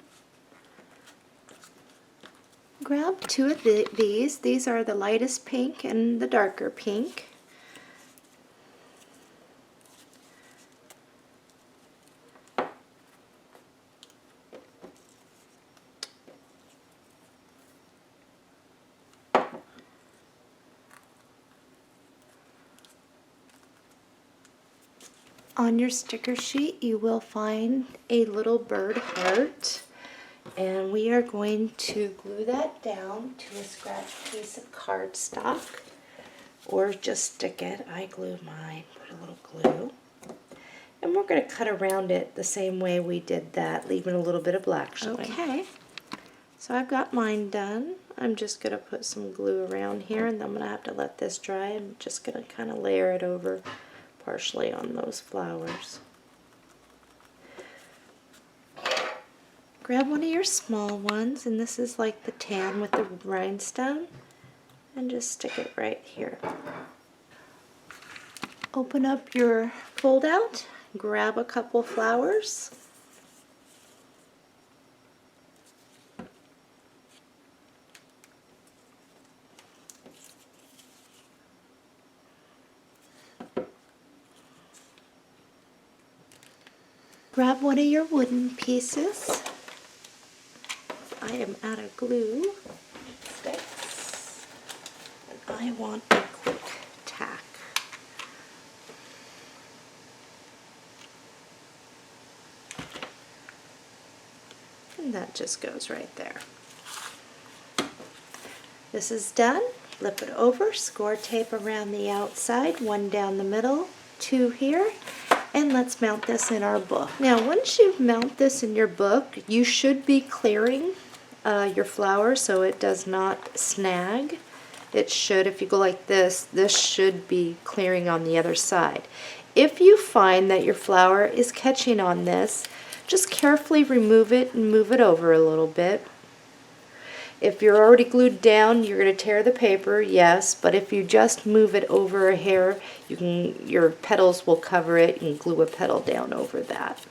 Grab 2 of these. These are the lightest pink and the darker pink. On your sticker sheet you will find a little bird heart, and we are going to glue that down to a scratch piece of cardstock, or just stick it. I glue mine, put a little glue, and we're going to cut around it the same way we did that, leaving a little bit of black showing. Okay, so I've got mine done. I'm just going to put some glue around here, and then I'm going to have to let this dry. I'm just going to kind of layer it over partially on those flowers. Grab one of your small ones, and this is like the tan with the rhinestone, and just stick it right here. Open up your fold out, grab a couple flowers, Grab one of your wooden pieces. I am out of glue sticks, and I want a quick tack. And that just goes right there. This is done. Flip it over, score tape around the outside, one down the middle, two here, and let's mount this in our book. Now, once you mount this in your book, you should be clearing your flower so it does not snag. It should, if you go like this should be clearing on the other side. If you find that your flower is catching on this, just carefully remove it and move it over a little bit. If you're already glued down, you're going to tear the paper, yes, but if you just move it over a hair, your petals will cover it and glue a petal down over that.